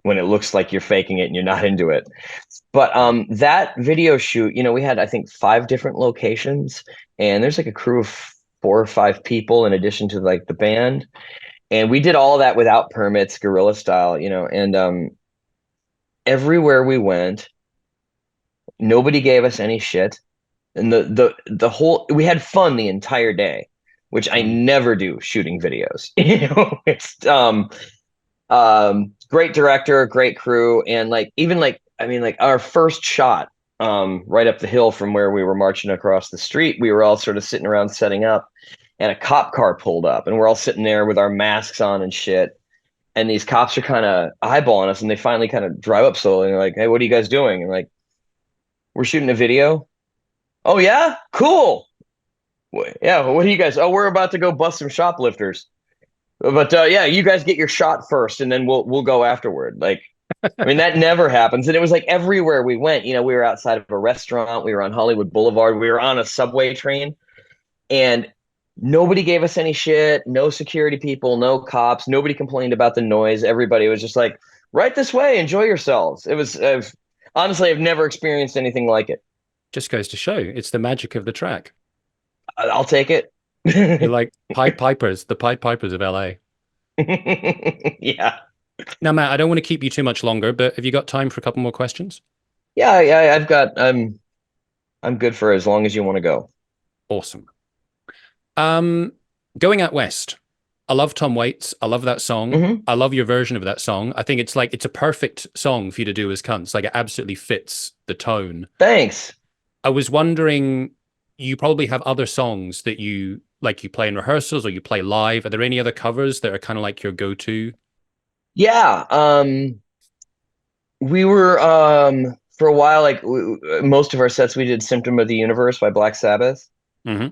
when it looks like you're faking it and you're not into it. But Right. that video shoot, we had I think 5 different locations, and there's like a crew of 4 or 5 people in addition to like the band, and we did all that without permits, guerrilla style, and everywhere we went, nobody gave us any shit, and the whole we had fun the entire day, which I Mm. never do shooting videos. It's great director, great crew, and like even like I mean like our first shot right up the hill from where we were marching across the street, we were all sort of sitting around setting up, and a cop car pulled up, and we're all sitting there with our masks on and shit, and these cops are kind of eyeballing us, and they finally kind of drive up slowly, and they're like, "Hey, what are you guys doing?" And like, "We're shooting a video." "Oh yeah, cool. Yeah, what are you guys? Oh, we're about to go bust some shoplifters. But yeah, you guys get your shot first, and then we'll go afterward." Like, I mean, that never happens, and it was like everywhere we went. We were outside of a restaurant, we were on Hollywood Boulevard, we were on a subway train, and nobody gave us any shit. No security people, no cops, nobody complained about the noise. Everybody was just like, "Right this way, enjoy yourselves." It was honestly, I've never experienced anything like it. Just goes to show it's the magic of the track. I'll take it. You're like Pied Pipers, the Pied Pipers of LA. Yeah. Now, Matt, I don't want to keep you too much longer, but have you got time for a couple more questions? Yeah, yeah, I'm good for as long as you want to go. Awesome. Um, Going out west. I love Tom Waits. I love that song. Hmm. I love your version of that song. I think it's a perfect song for you to do as cunts. Like it absolutely fits the tone. Thanks. I was wondering, you probably have other songs that you play in rehearsals or you play live. Are there any other covers that are kind of like your go-to? Yeah, we were for a while like most of our sets we did "Symptom of the Universe" by Black Sabbath, Hmm.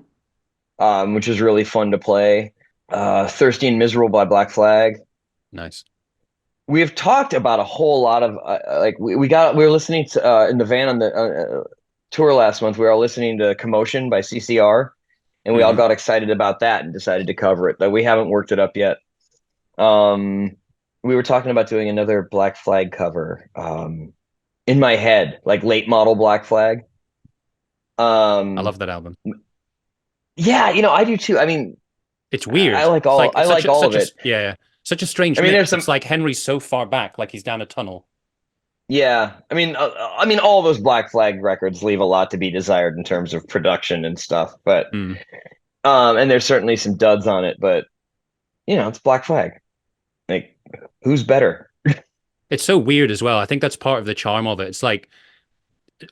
which was really fun to play. "Thirsty and Miserable" by Black Flag. Nice. We have talked about a whole lot of like we were listening to in the van on the tour last month. We were all listening to "Commotion" by CCR, and we all Hmm. got excited about that and decided to cover it. But we haven't worked it up yet. Um, we were talking about doing another Black Flag cover. In my head, like late model Black Flag. I Um, love that album. yeah, I do too. I mean, It's I weird. like It's all like I it's like all of it. yeah, yeah. Such a strange I mean, there's mix. some It's like Henry's so far back, like he's down a tunnel. yeah. I mean, all those Black Flag records leave a lot to be desired in terms of production and stuff. But Mm. and there's certainly some duds on it. But it's Black Flag. Like, who's better? It's so weird as well. I think that's part of the charm of it. It's like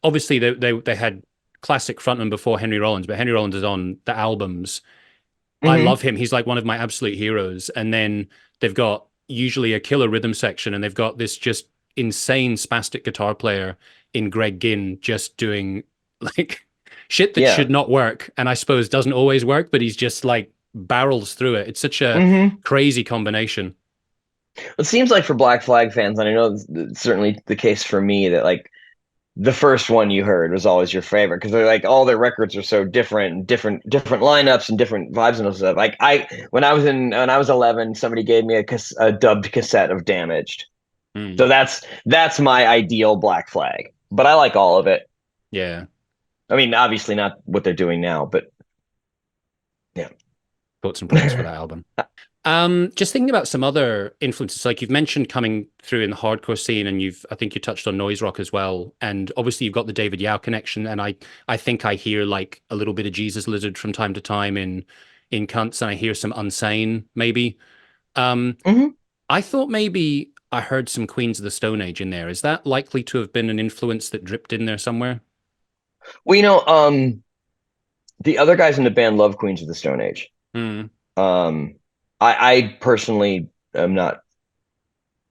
obviously they had classic frontman before Henry Rollins, but Henry Rollins is on the albums. I Hmm. love him. He's like one of my absolute heroes. And then they've got usually a killer rhythm section, and they've got this just insane spastic guitar player in Greg Ginn just doing like shit that Yeah. should not work, and I suppose doesn't always work, but he's just like barrels through it. It's such a Hmm. crazy combination. It seems like for Black Flag fans, and I know it's certainly the case for me, that like the first one you heard was always your favorite because they're like all their records are so different and different lineups and different vibes and stuff. Like when I was 11, somebody gave me a dubbed cassette of Damaged. Mm, So that's my ideal Black Flag. But I like all of it. yeah. I mean, obviously not what they're doing now, but Thoughts and prayers for yeah. that album. Just thinking about some other influences, like you've mentioned coming through in the hardcore scene, and I think you touched on noise rock as well, and obviously you've got the David Yao connection, and I think I hear like a little bit of Jesus Lizard from time to time in Cunts, and I hear some Unsane maybe. Um, Hmm. I thought maybe I heard some Queens of the Stone Age in there. Is that likely to have been an influence that dripped in there somewhere? Well, the other guys in the band love Queens of the Stone Age. Hmm. Um, I personally am not.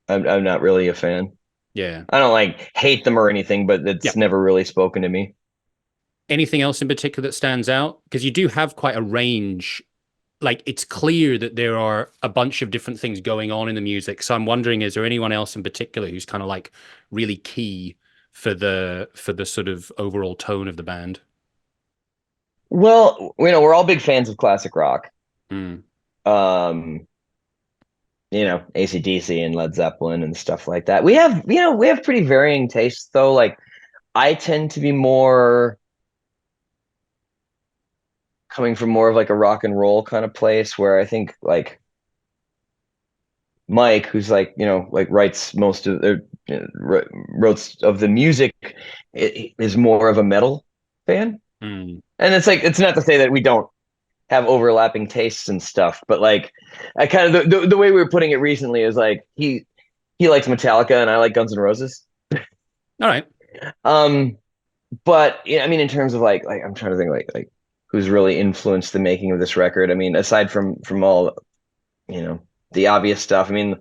I'm not really a fan. Yeah. I don't like hate them or anything, but Yeah. it's never really spoken to me. Anything else in particular that stands out? Because you do have quite a range. Like it's clear that there are a bunch of different things going on in the music. So I'm wondering, is there anyone else in particular who's kind of like really key for the sort of overall tone of the band? Well, we're all big fans of classic rock. Mm, Um, AC/DC and Led Zeppelin and stuff like that. We have pretty varying tastes though. Like I tend to be more coming from more of like a rock and roll kind of place where I think like Mike, who's like, like writes most of the wrote of the music, is more of a metal fan. Mm. And it's like, it's not to say that we don't have overlapping tastes and stuff, but like I kind of the way we were putting it recently is like he likes Metallica and I like Guns N' Roses. All right. Um, but yeah, I mean, in terms of like I'm trying to think like who's really influenced the making of this record. I mean, aside from all you know the obvious stuff. I mean,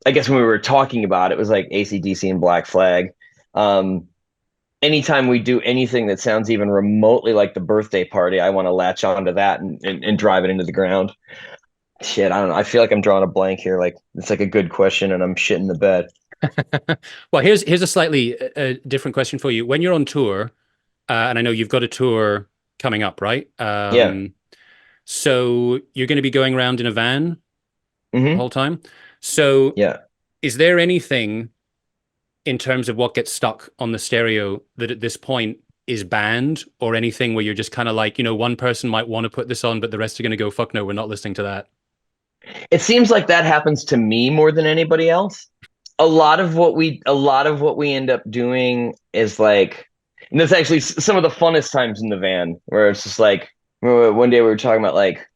I guess when we were talking about it, was like AC/DC and Black Flag. Um, Anytime we do anything that sounds even remotely like the birthday party, I want to latch onto that and drive it into the ground. Shit, I don't know. I feel like I'm drawing a blank here. Like it's like a good question, and I'm shitting the bed. Well, here's a slightly different question for you. When you're on tour, and I know you've got a tour coming up, right? Yeah. So you're going to be going around in a van the Hmm. whole time. So Yeah. is there anything in terms of what gets stuck on the stereo that at this point is banned, or anything where you're just kind of like, one person might want to put this on, but the rest are going to go, fuck no, we're not listening to that. It seems like that happens to me more than anybody else. A lot of what we end up doing is like, and that's actually some of the funnest times in the van, where it's just like, remember one day we were talking about like,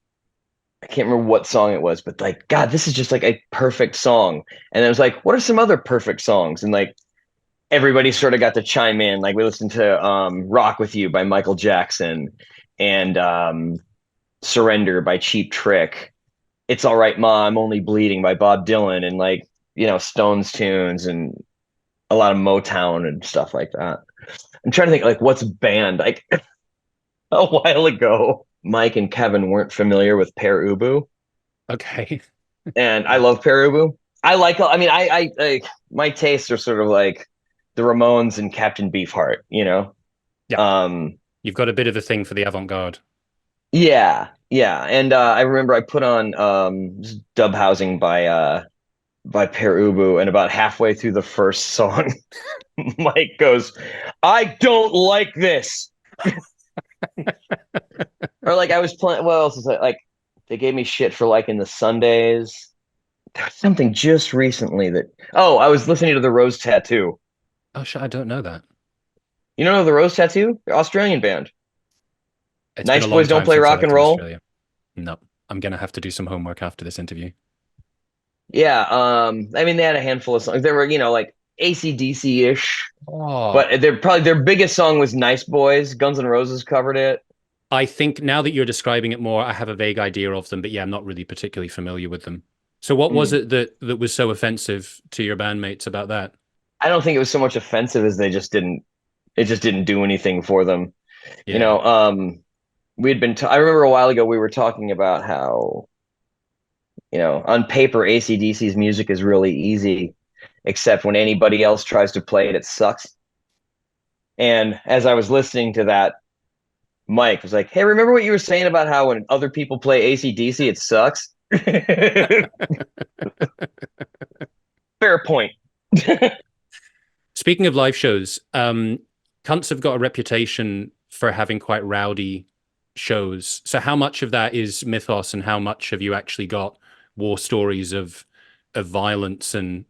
I can't remember what song it was, but like, God, this is just like a perfect song. And it was like, what are some other perfect songs? And like everybody sort of got to chime in. Like we listened to Rock With You by Michael Jackson and Surrender by Cheap Trick. It's All Right Ma, I'm Only Bleeding by Bob Dylan, and like, Stones tunes and a lot of Motown and stuff like that. I'm trying to think like what's banned. Like a while ago, Mike and Kevin weren't familiar with Per Ubu, Okay. and I love Per Ubu. I mean, my tastes are sort of like the Ramones and Captain Beefheart. Yeah. Um, You've got a bit of a thing for the avant-garde. yeah, yeah. And I remember I put on Dub Housing by Per Ubu, and about halfway through the first song, Mike goes, "I don't like this." Or like I was playing. What else is it? Like they gave me shit for liking the Sundays. There was something just recently that. Oh, I was listening to the Rose Tattoo. Oh, shit, I don't know that. You know the Rose Tattoo? They're Australian band. It's been Nice a long boys don't time play since I rock lived and in roll. Australia. No, I'm gonna have to do some homework after this interview. Yeah. I mean they had a handful of songs. They were like AC/DC ish, Oh, but they're probably their biggest song was Nice Boys. Guns N' Roses covered it. I think now that you're describing it more, I have a vague idea of them, but yeah, I'm not really particularly familiar with them. So what was Mm. it that was so offensive to your bandmates about that? I don't think it was so much offensive as it just didn't do anything for them. You Yeah. know, we had been, I remember a while ago we were talking about how, on paper, AC/DC's music is really easy, except when anybody else tries to play it, it sucks. And as I was listening to that, Mike was like, "Hey, remember what you were saying about how when other people play AC/DC, it sucks?" Fair point. Speaking of live shows, cunts have got a reputation for having quite rowdy shows. So how much of that is mythos, and how much have you actually got war stories of violence and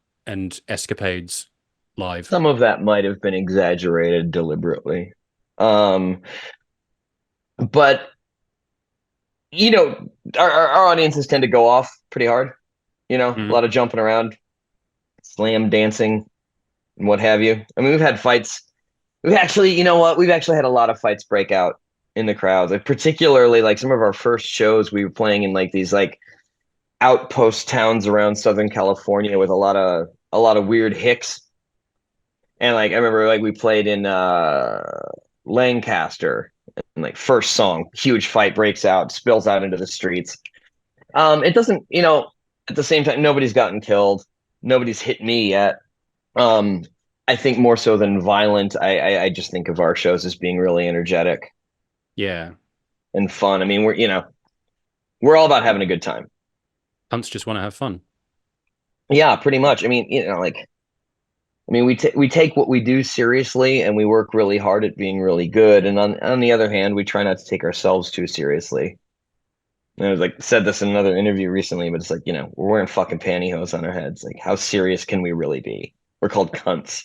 escapades live? Some of that might have been exaggerated deliberately. Um, but our audiences tend to go off pretty hard. A Mhm. lot of jumping around, slam dancing, and what have you. I mean, we've had fights. We've actually, you know what? We've actually had a lot of fights break out in the crowds. Like particularly like some of our first shows, we were playing in like these like outpost towns around Southern California with a lot of weird hicks. And like I remember like we played in Lancaster, and like first song, huge fight breaks out, spills out into the streets. It doesn't, at the same time, nobody's gotten killed. Nobody's hit me yet. Um, I think more so than violent, I just think of our shows as being really energetic Yeah. and fun. I mean, we're all about having a good time. Cunts just want to have fun. Yeah, pretty much. I mean, we take what we do seriously, and we work really hard at being really good. And on the other hand, we try not to take ourselves too seriously. And I was like said this in another interview recently, but it's like, we're wearing fucking pantyhose on our heads. Like, how serious can we really be? We're called cunts.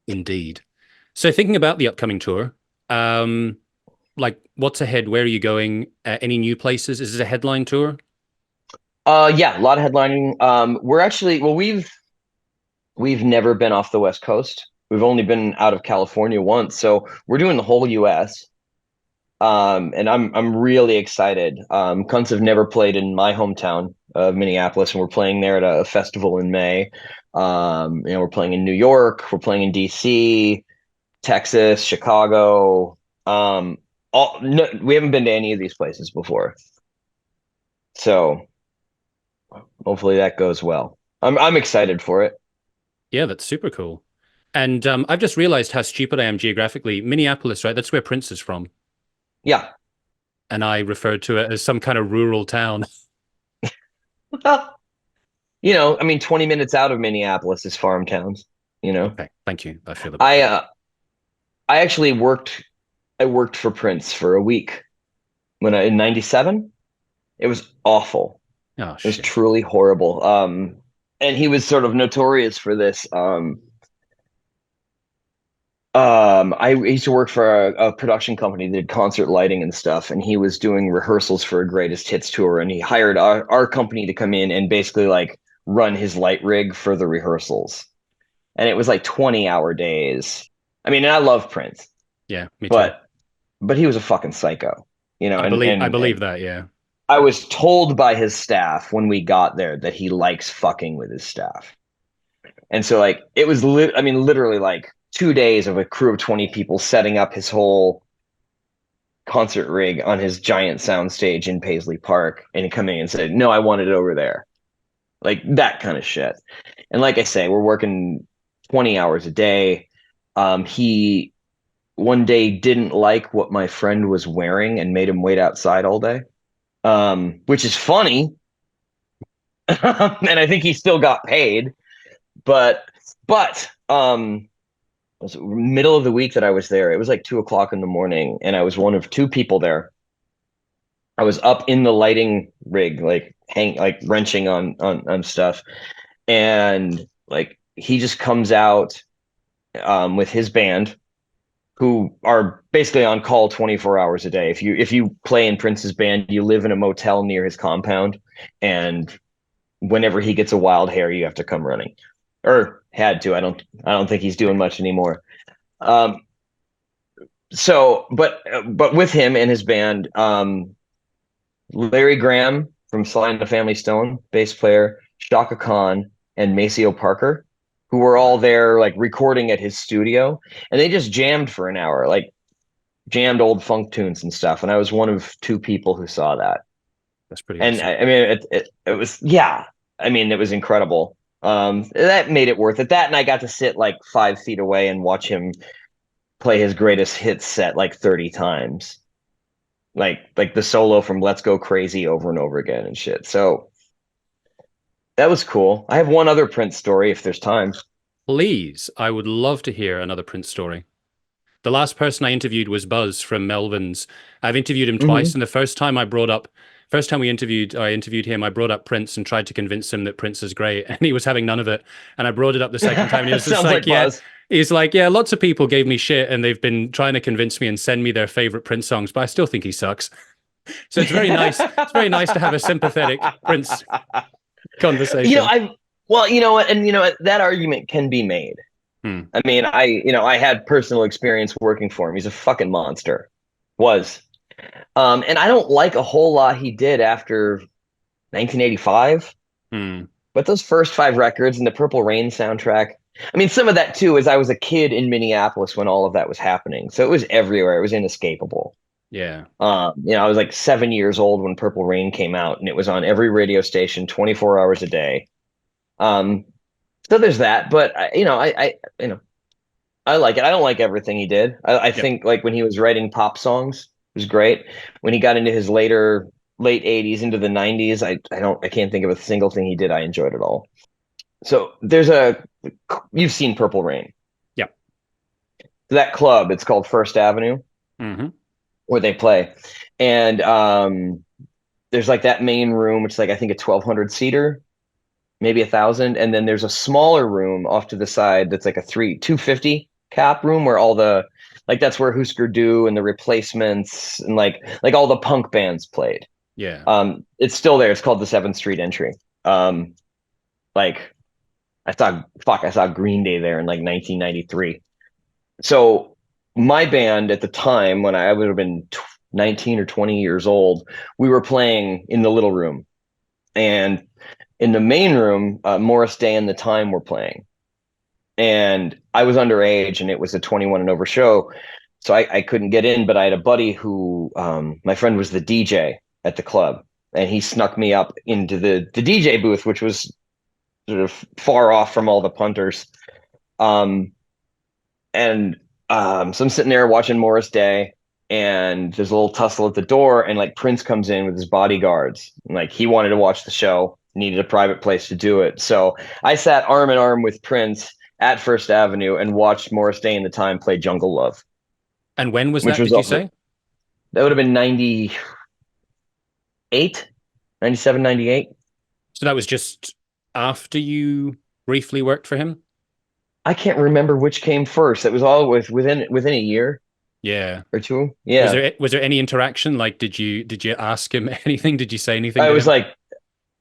Indeed. So thinking about the upcoming tour, um, like what's ahead? Where are you going? Any new places? Is it a headline tour? Yeah, a lot of headlining. We're actually, well, we've never been off the West Coast. We've only been out of California once, so we're doing the whole US. And I'm really excited. Cunts have never played in my hometown of Minneapolis, and we're playing there at a festival in May. We're playing in New York, we're playing in DC, Texas, Chicago. All no, we haven't been to any of these places before, so hopefully that goes well. I'm excited for it. Yeah, that's super cool. And I've just realized how stupid I am geographically. Minneapolis, right? That's where Prince is from. Yeah. And I referred to it as some kind of rural town. Well, I mean, 20 minutes out of Minneapolis is farm towns, you know. Okay, thank you. I feel a bit I better. uh I actually worked for Prince for a week when I in '97. It was awful. Oh, It was shit. truly horrible. And he was sort of notorious for this. I used to work for a production company that did concert lighting and stuff, and he was doing rehearsals for a greatest hits tour, and he hired our company to come in and basically like run his light rig for the rehearsals. And it was like 20-hour days. I mean, and I love Prince, Yeah, me too. but he was a fucking psycho, and I and believe and that, yeah. I was told by his staff when we got there that he likes fucking with his staff. And so like it was I mean literally like 2 days of a crew of 20 people setting up his whole concert rig on his giant sound stage in Paisley Park, and he come in and said, "No, I want it over there." Like that kind of shit. And like I say, we're working 20 hours a day. He one day didn't like what my friend was wearing and made him wait outside all day. Which is funny. And I think he still got paid, but it was middle of the week that I was there. It was like 2 o'clock in the morning, and I was one of two people there. I was up in the lighting rig, like wrenching on stuff, and like he just comes out with his band, who are basically on call 24 hours a day. If you play in Prince's band, you live in a motel near his compound, and whenever he gets a wild hair, you have to come running, or had to. I don't think he's doing much anymore. Um, but with him and his band, Larry Graham from Sly and the Family Stone, bass player, Shaka Khan, and Maceo Parker, who were all there like recording at his studio, and they just jammed for an hour, like jammed old funk tunes and stuff. And I was one of two people who saw that. That's pretty And awesome. I mean, it was, yeah. I mean, it was incredible. That made it worth it. That, and I got to sit like 5 feet away and watch him play his greatest hits set like 30 times, like the solo from Let's Go Crazy over and over again and shit. So that was cool. I have one other Prince story if there's time. Please, I would love to hear another Prince story. The last person I interviewed was Buzz from Melvin's. I've interviewed him twice, Hmm. and first time I interviewed him, I brought up Prince and tried to convince him that Prince is great, and he was having none of it. And I brought it up the second time, and he was just Sounds like, like yeah. Buzz. He's like, yeah, lots of people gave me shit, and they've been trying to convince me and send me their favorite Prince songs, but I still think he sucks. So it's very nice. It's very nice to have a sympathetic Prince conversation. I well, you know what, and that argument can be made. Hmm. I mean, I had personal experience working for him. He's a fucking monster. Was. And I don't like a whole lot he did after 1985, Hmm. but those first five records and the Purple Rain soundtrack. I mean, some of that too is I was a kid in Minneapolis when all of that was happening, so it was everywhere. It was inescapable. Yeah. I was like 7 years old when Purple Rain came out, and it was on every radio station, 24 hours a day. Um, so there's that, but I like it. I don't like everything he did. I Yep. think like when he was writing pop songs, it was great. When he got into his later late 80s into the 90s. I can't think of a single thing he did I enjoyed at all. So you've seen Purple Rain. Yeah. That club, it's called First Avenue, Hmm. where they play. And there's like that main room, which is like I think a 1,200 seater, maybe 1,000, and then there's a smaller room off to the side that's like a 250 cap room where all the like that's where Husker Du and the Replacements and like all the punk bands played. Yeah. It's still there. It's called the Seventh Street Entry. Um, like I saw Green Day there in like 1993. So my band at the time, when I would have been 19 or 20 years old, we were playing in the little room, and in the main room, Morris Day and the Time were playing, and I was underage, and it was a 21 and over show, so I couldn't get in. But I had a buddy who, my friend was the DJ at the club, and he snuck me up into the DJ booth, which was sort of far off from all the punters. Um, and so I'm sitting there watching Morris Day, and there's a little tussle at the door, and like Prince comes in with his bodyguards, and like he wanted to watch the show, needed a private place to do it. So I sat arm in arm with Prince at First Avenue and watched Morris Day and the Time play Jungle Love, And when was which that, was did you also say? that would have been 98, 97, 98. So that was just after you briefly worked for him? I can't remember which came first. It was all within a year Yeah. or two. Was Yeah. there any interaction? Like, did you ask him anything? Did you say anything I to was him? like,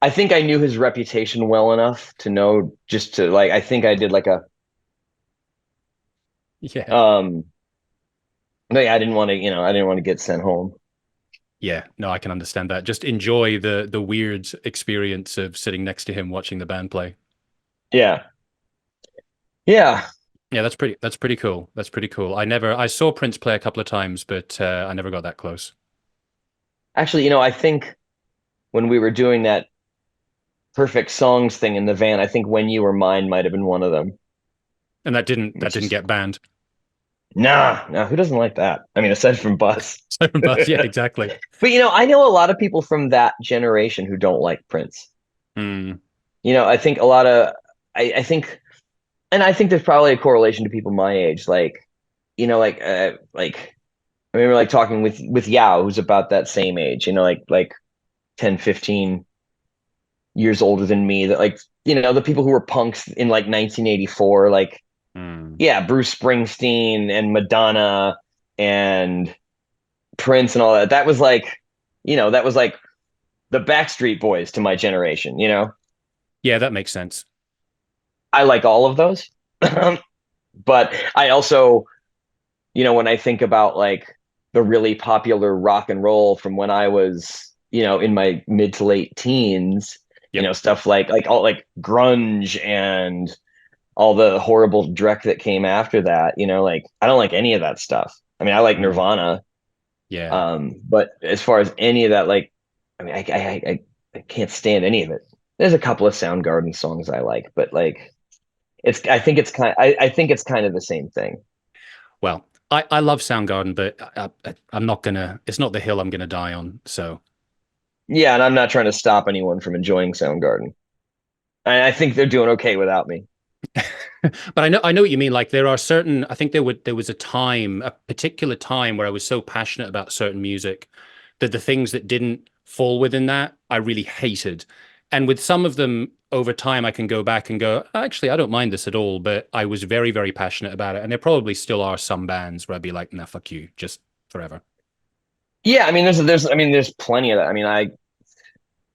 I think I knew his reputation well enough to know just to like, I think I did like a, Yeah. um, no, yeah, I didn't want to get sent home. Yeah. No, I can understand that. Just enjoy the weird experience of sitting next to him watching the band play. Yeah. Yeah. Yeah, that's pretty cool. That's pretty cool. I saw Prince play a couple of times, but I never got that close. Actually, I think when we were doing that perfect songs thing in the van, I think When You Were Mine might have been one of them, And that which didn't is, get banned. nah, who doesn't like that? I mean, aside from Bus. Seven Bus, yeah, exactly. But I know a lot of people from that generation who don't like Prince. Hmm. I think a lot of I think and I think there's probably a correlation to people my age, like I remember like talking with Yao, who's about that same age, like 10, 15 years older than me, that like, the people who were punks in like 1984, like, Hmm. yeah, Bruce Springsteen and Madonna and Prince and all that. That was like the Backstreet Boys to my generation. Yeah, that makes sense. I like all of those. But I also, when I think about like the really popular rock and roll from when I was, in my mid to late teens, Yep. stuff like all like grunge and all the horrible dreck that came after that, like I don't like any of that stuff. I mean, I like Hmm. Nirvana, Yeah. but as far as any of that, like, I mean, I can't stand any of it. There's a couple of Soundgarden songs I like, but like, I think it's kind of the same thing. Well, I love Soundgarden, but I'm not gonna. It's not the hill I'm gonna die on. So, Yeah, and I'm not trying to stop anyone from enjoying Soundgarden. I think they're doing okay without me. but I know what you mean. Like there are certain. I think there was a time, a particular time where I was so passionate about certain music that the things that didn't fall within that I really hated. And with some of them over time, I can go back and go, actually, I don't mind this at all. But I was very, very passionate about it. And there probably still are some bands where I'd be like, nah, fuck you, just forever. Yeah, I mean, there's plenty of that. I mean,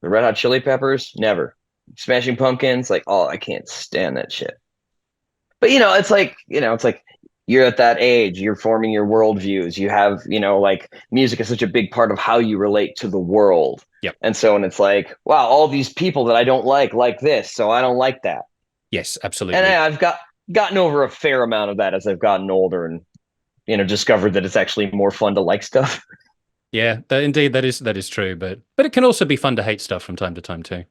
the Red Hot Chili Peppers, never. Smashing Pumpkins, like, oh, I can't stand that shit. But it's like you're at that age, you're forming your worldviews. You have, like music is such a big part of how you relate to the world. Yep. And so when it's like, wow, all these people that I don't like this, so I don't like that. Yes, And absolutely. I've gotten over a fair amount of that as I've gotten older and discovered that it's actually more fun to like stuff. Yeah, indeed, that is true. But it can also be fun to hate stuff from time to time too.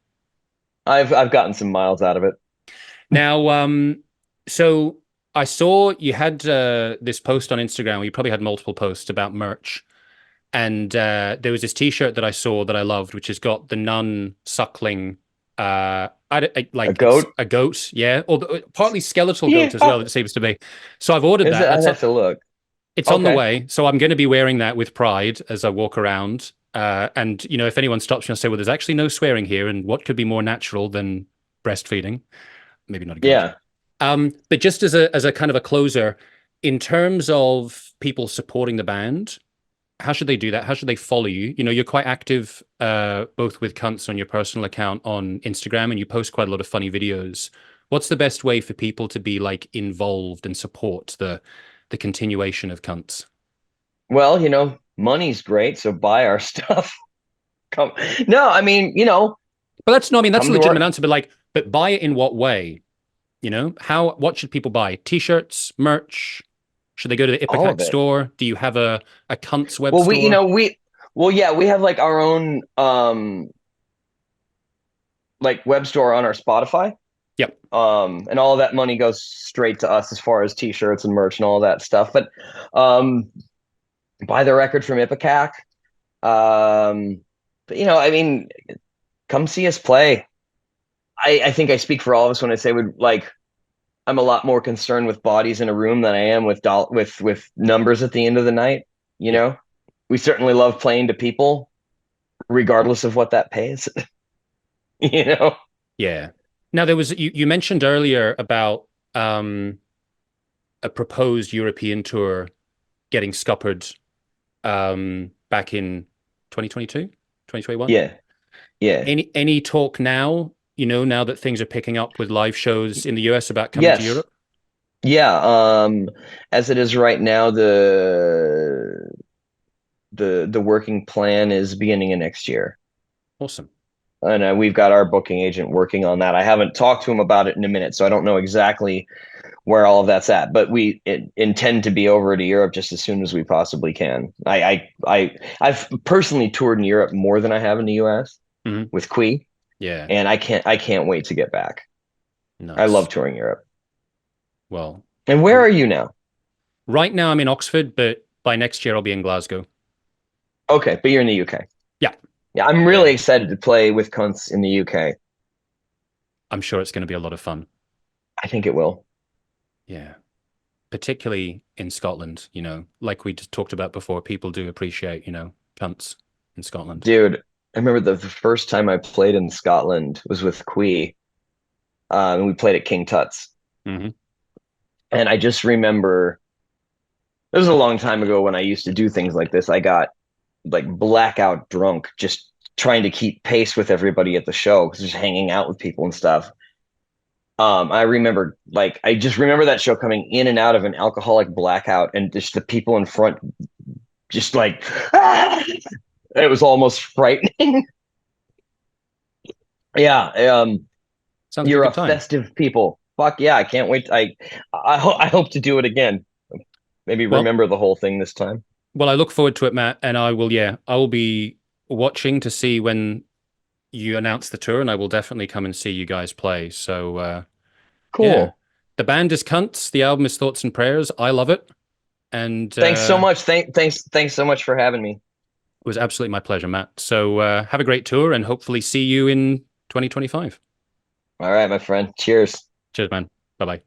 I've gotten some miles out of it. Now, so I saw you had this post on Instagram. Where you probably had multiple posts about merch. And there was this T-shirt that I saw that I loved, which has got the nun suckling. A Like it's goat? a goat, yeah, or partly skeletal goat as Yeah. well. It seems to be. So I've ordered Is it? that. I'd have to look. It's on the Okay. way. So I'm going to be wearing that with pride as I walk around. And if anyone stops me, I'll say, "Well, there's actually no swearing here, and what could be more natural than breastfeeding?" Maybe not a goat. Yeah. But just as a kind of a closer, in terms of people supporting the band, how should they do that? How should they follow you? You're quite active, both with Cunts on your personal account on Instagram, and you post quite a lot of funny videos. What's the best way for people to be like involved and support the continuation of Cunts? Well, money's great, so buy our stuff. Come. No, I mean, But that's no, I mean that's a come to legitimate our answer. But but buy it in what way? What should people buy? T-shirts, merch? Should they go to the all Ipecac of it. store? Do you have a Cunts web Well, store? yeah, we have like our own like web store on our Spotify. Yep. And all of that money goes straight to us as far as t-shirts and merch and all that stuff. But um buy the record from Ipecac. But I mean, come see us play. I think I speak for all of us when I say I'm a lot more concerned with bodies in a room than I am with with numbers at the end of the night. You Yeah. know, we certainly love playing to people, regardless of what that pays. you know, Yeah. Now there was you mentioned earlier about um a proposed European tour getting scuppered back in 2022, 2021. yeah, yeah, Any talk now, now that things are picking up with live shows in the US about coming to yes, Europe? yeah. As it is right now, the working plan is beginning of next year. Awesome. And we've got our booking agent working on that. I haven't talked to him about it in a minute, so I don't know exactly where all of that's at. But we intend to be over to Europe just as soon as we possibly can. I've personally toured in Europe more than I have in the U.S. Hmm. with Quee, Yeah. and I can't wait to get back. I love Nice. touring Europe. Well, And where I'm are you now? right now I'm in Oxford, but by next year I'll be in Glasgow. Okay, but you're in the UK. Yeah. Yeah, I'm really Yeah. excited to play with Cunts in the UK. I'm sure it's going to be a lot of fun. I think it will. Yeah. Particularly in Scotland, like we just talked about before, people do appreciate, cunts in Scotland. Dude, I remember the first time I played in Scotland was with Quee, and we played at King Tut's. Hmm. And I just remember it was a long time ago when I used to do things like this. I got like blackout drunk just trying to keep pace with everybody at the show because just hanging out with people and stuff. I just remember that show coming in and out of an alcoholic blackout and just the people in front just like ah! It was almost frightening. Yeah, Sounds like a you're a good time. festive people. Fuck yeah, I can't wait. I hope to do it again. Maybe Well, remember the whole thing this time. I look forward to it, Matt, and I will be watching to see when you announce the tour, and I will definitely come and see you guys play. So, yeah, Cool. the band is Cunts, the album is Thoughts and Prayers. I love it, and Thanks so much. Thanks so much for having me. it was absolutely my pleasure, Matt. So, have a great tour, and hopefully see you in 2025. All right, my friend. Cheers. Cheers, man. Bye bye.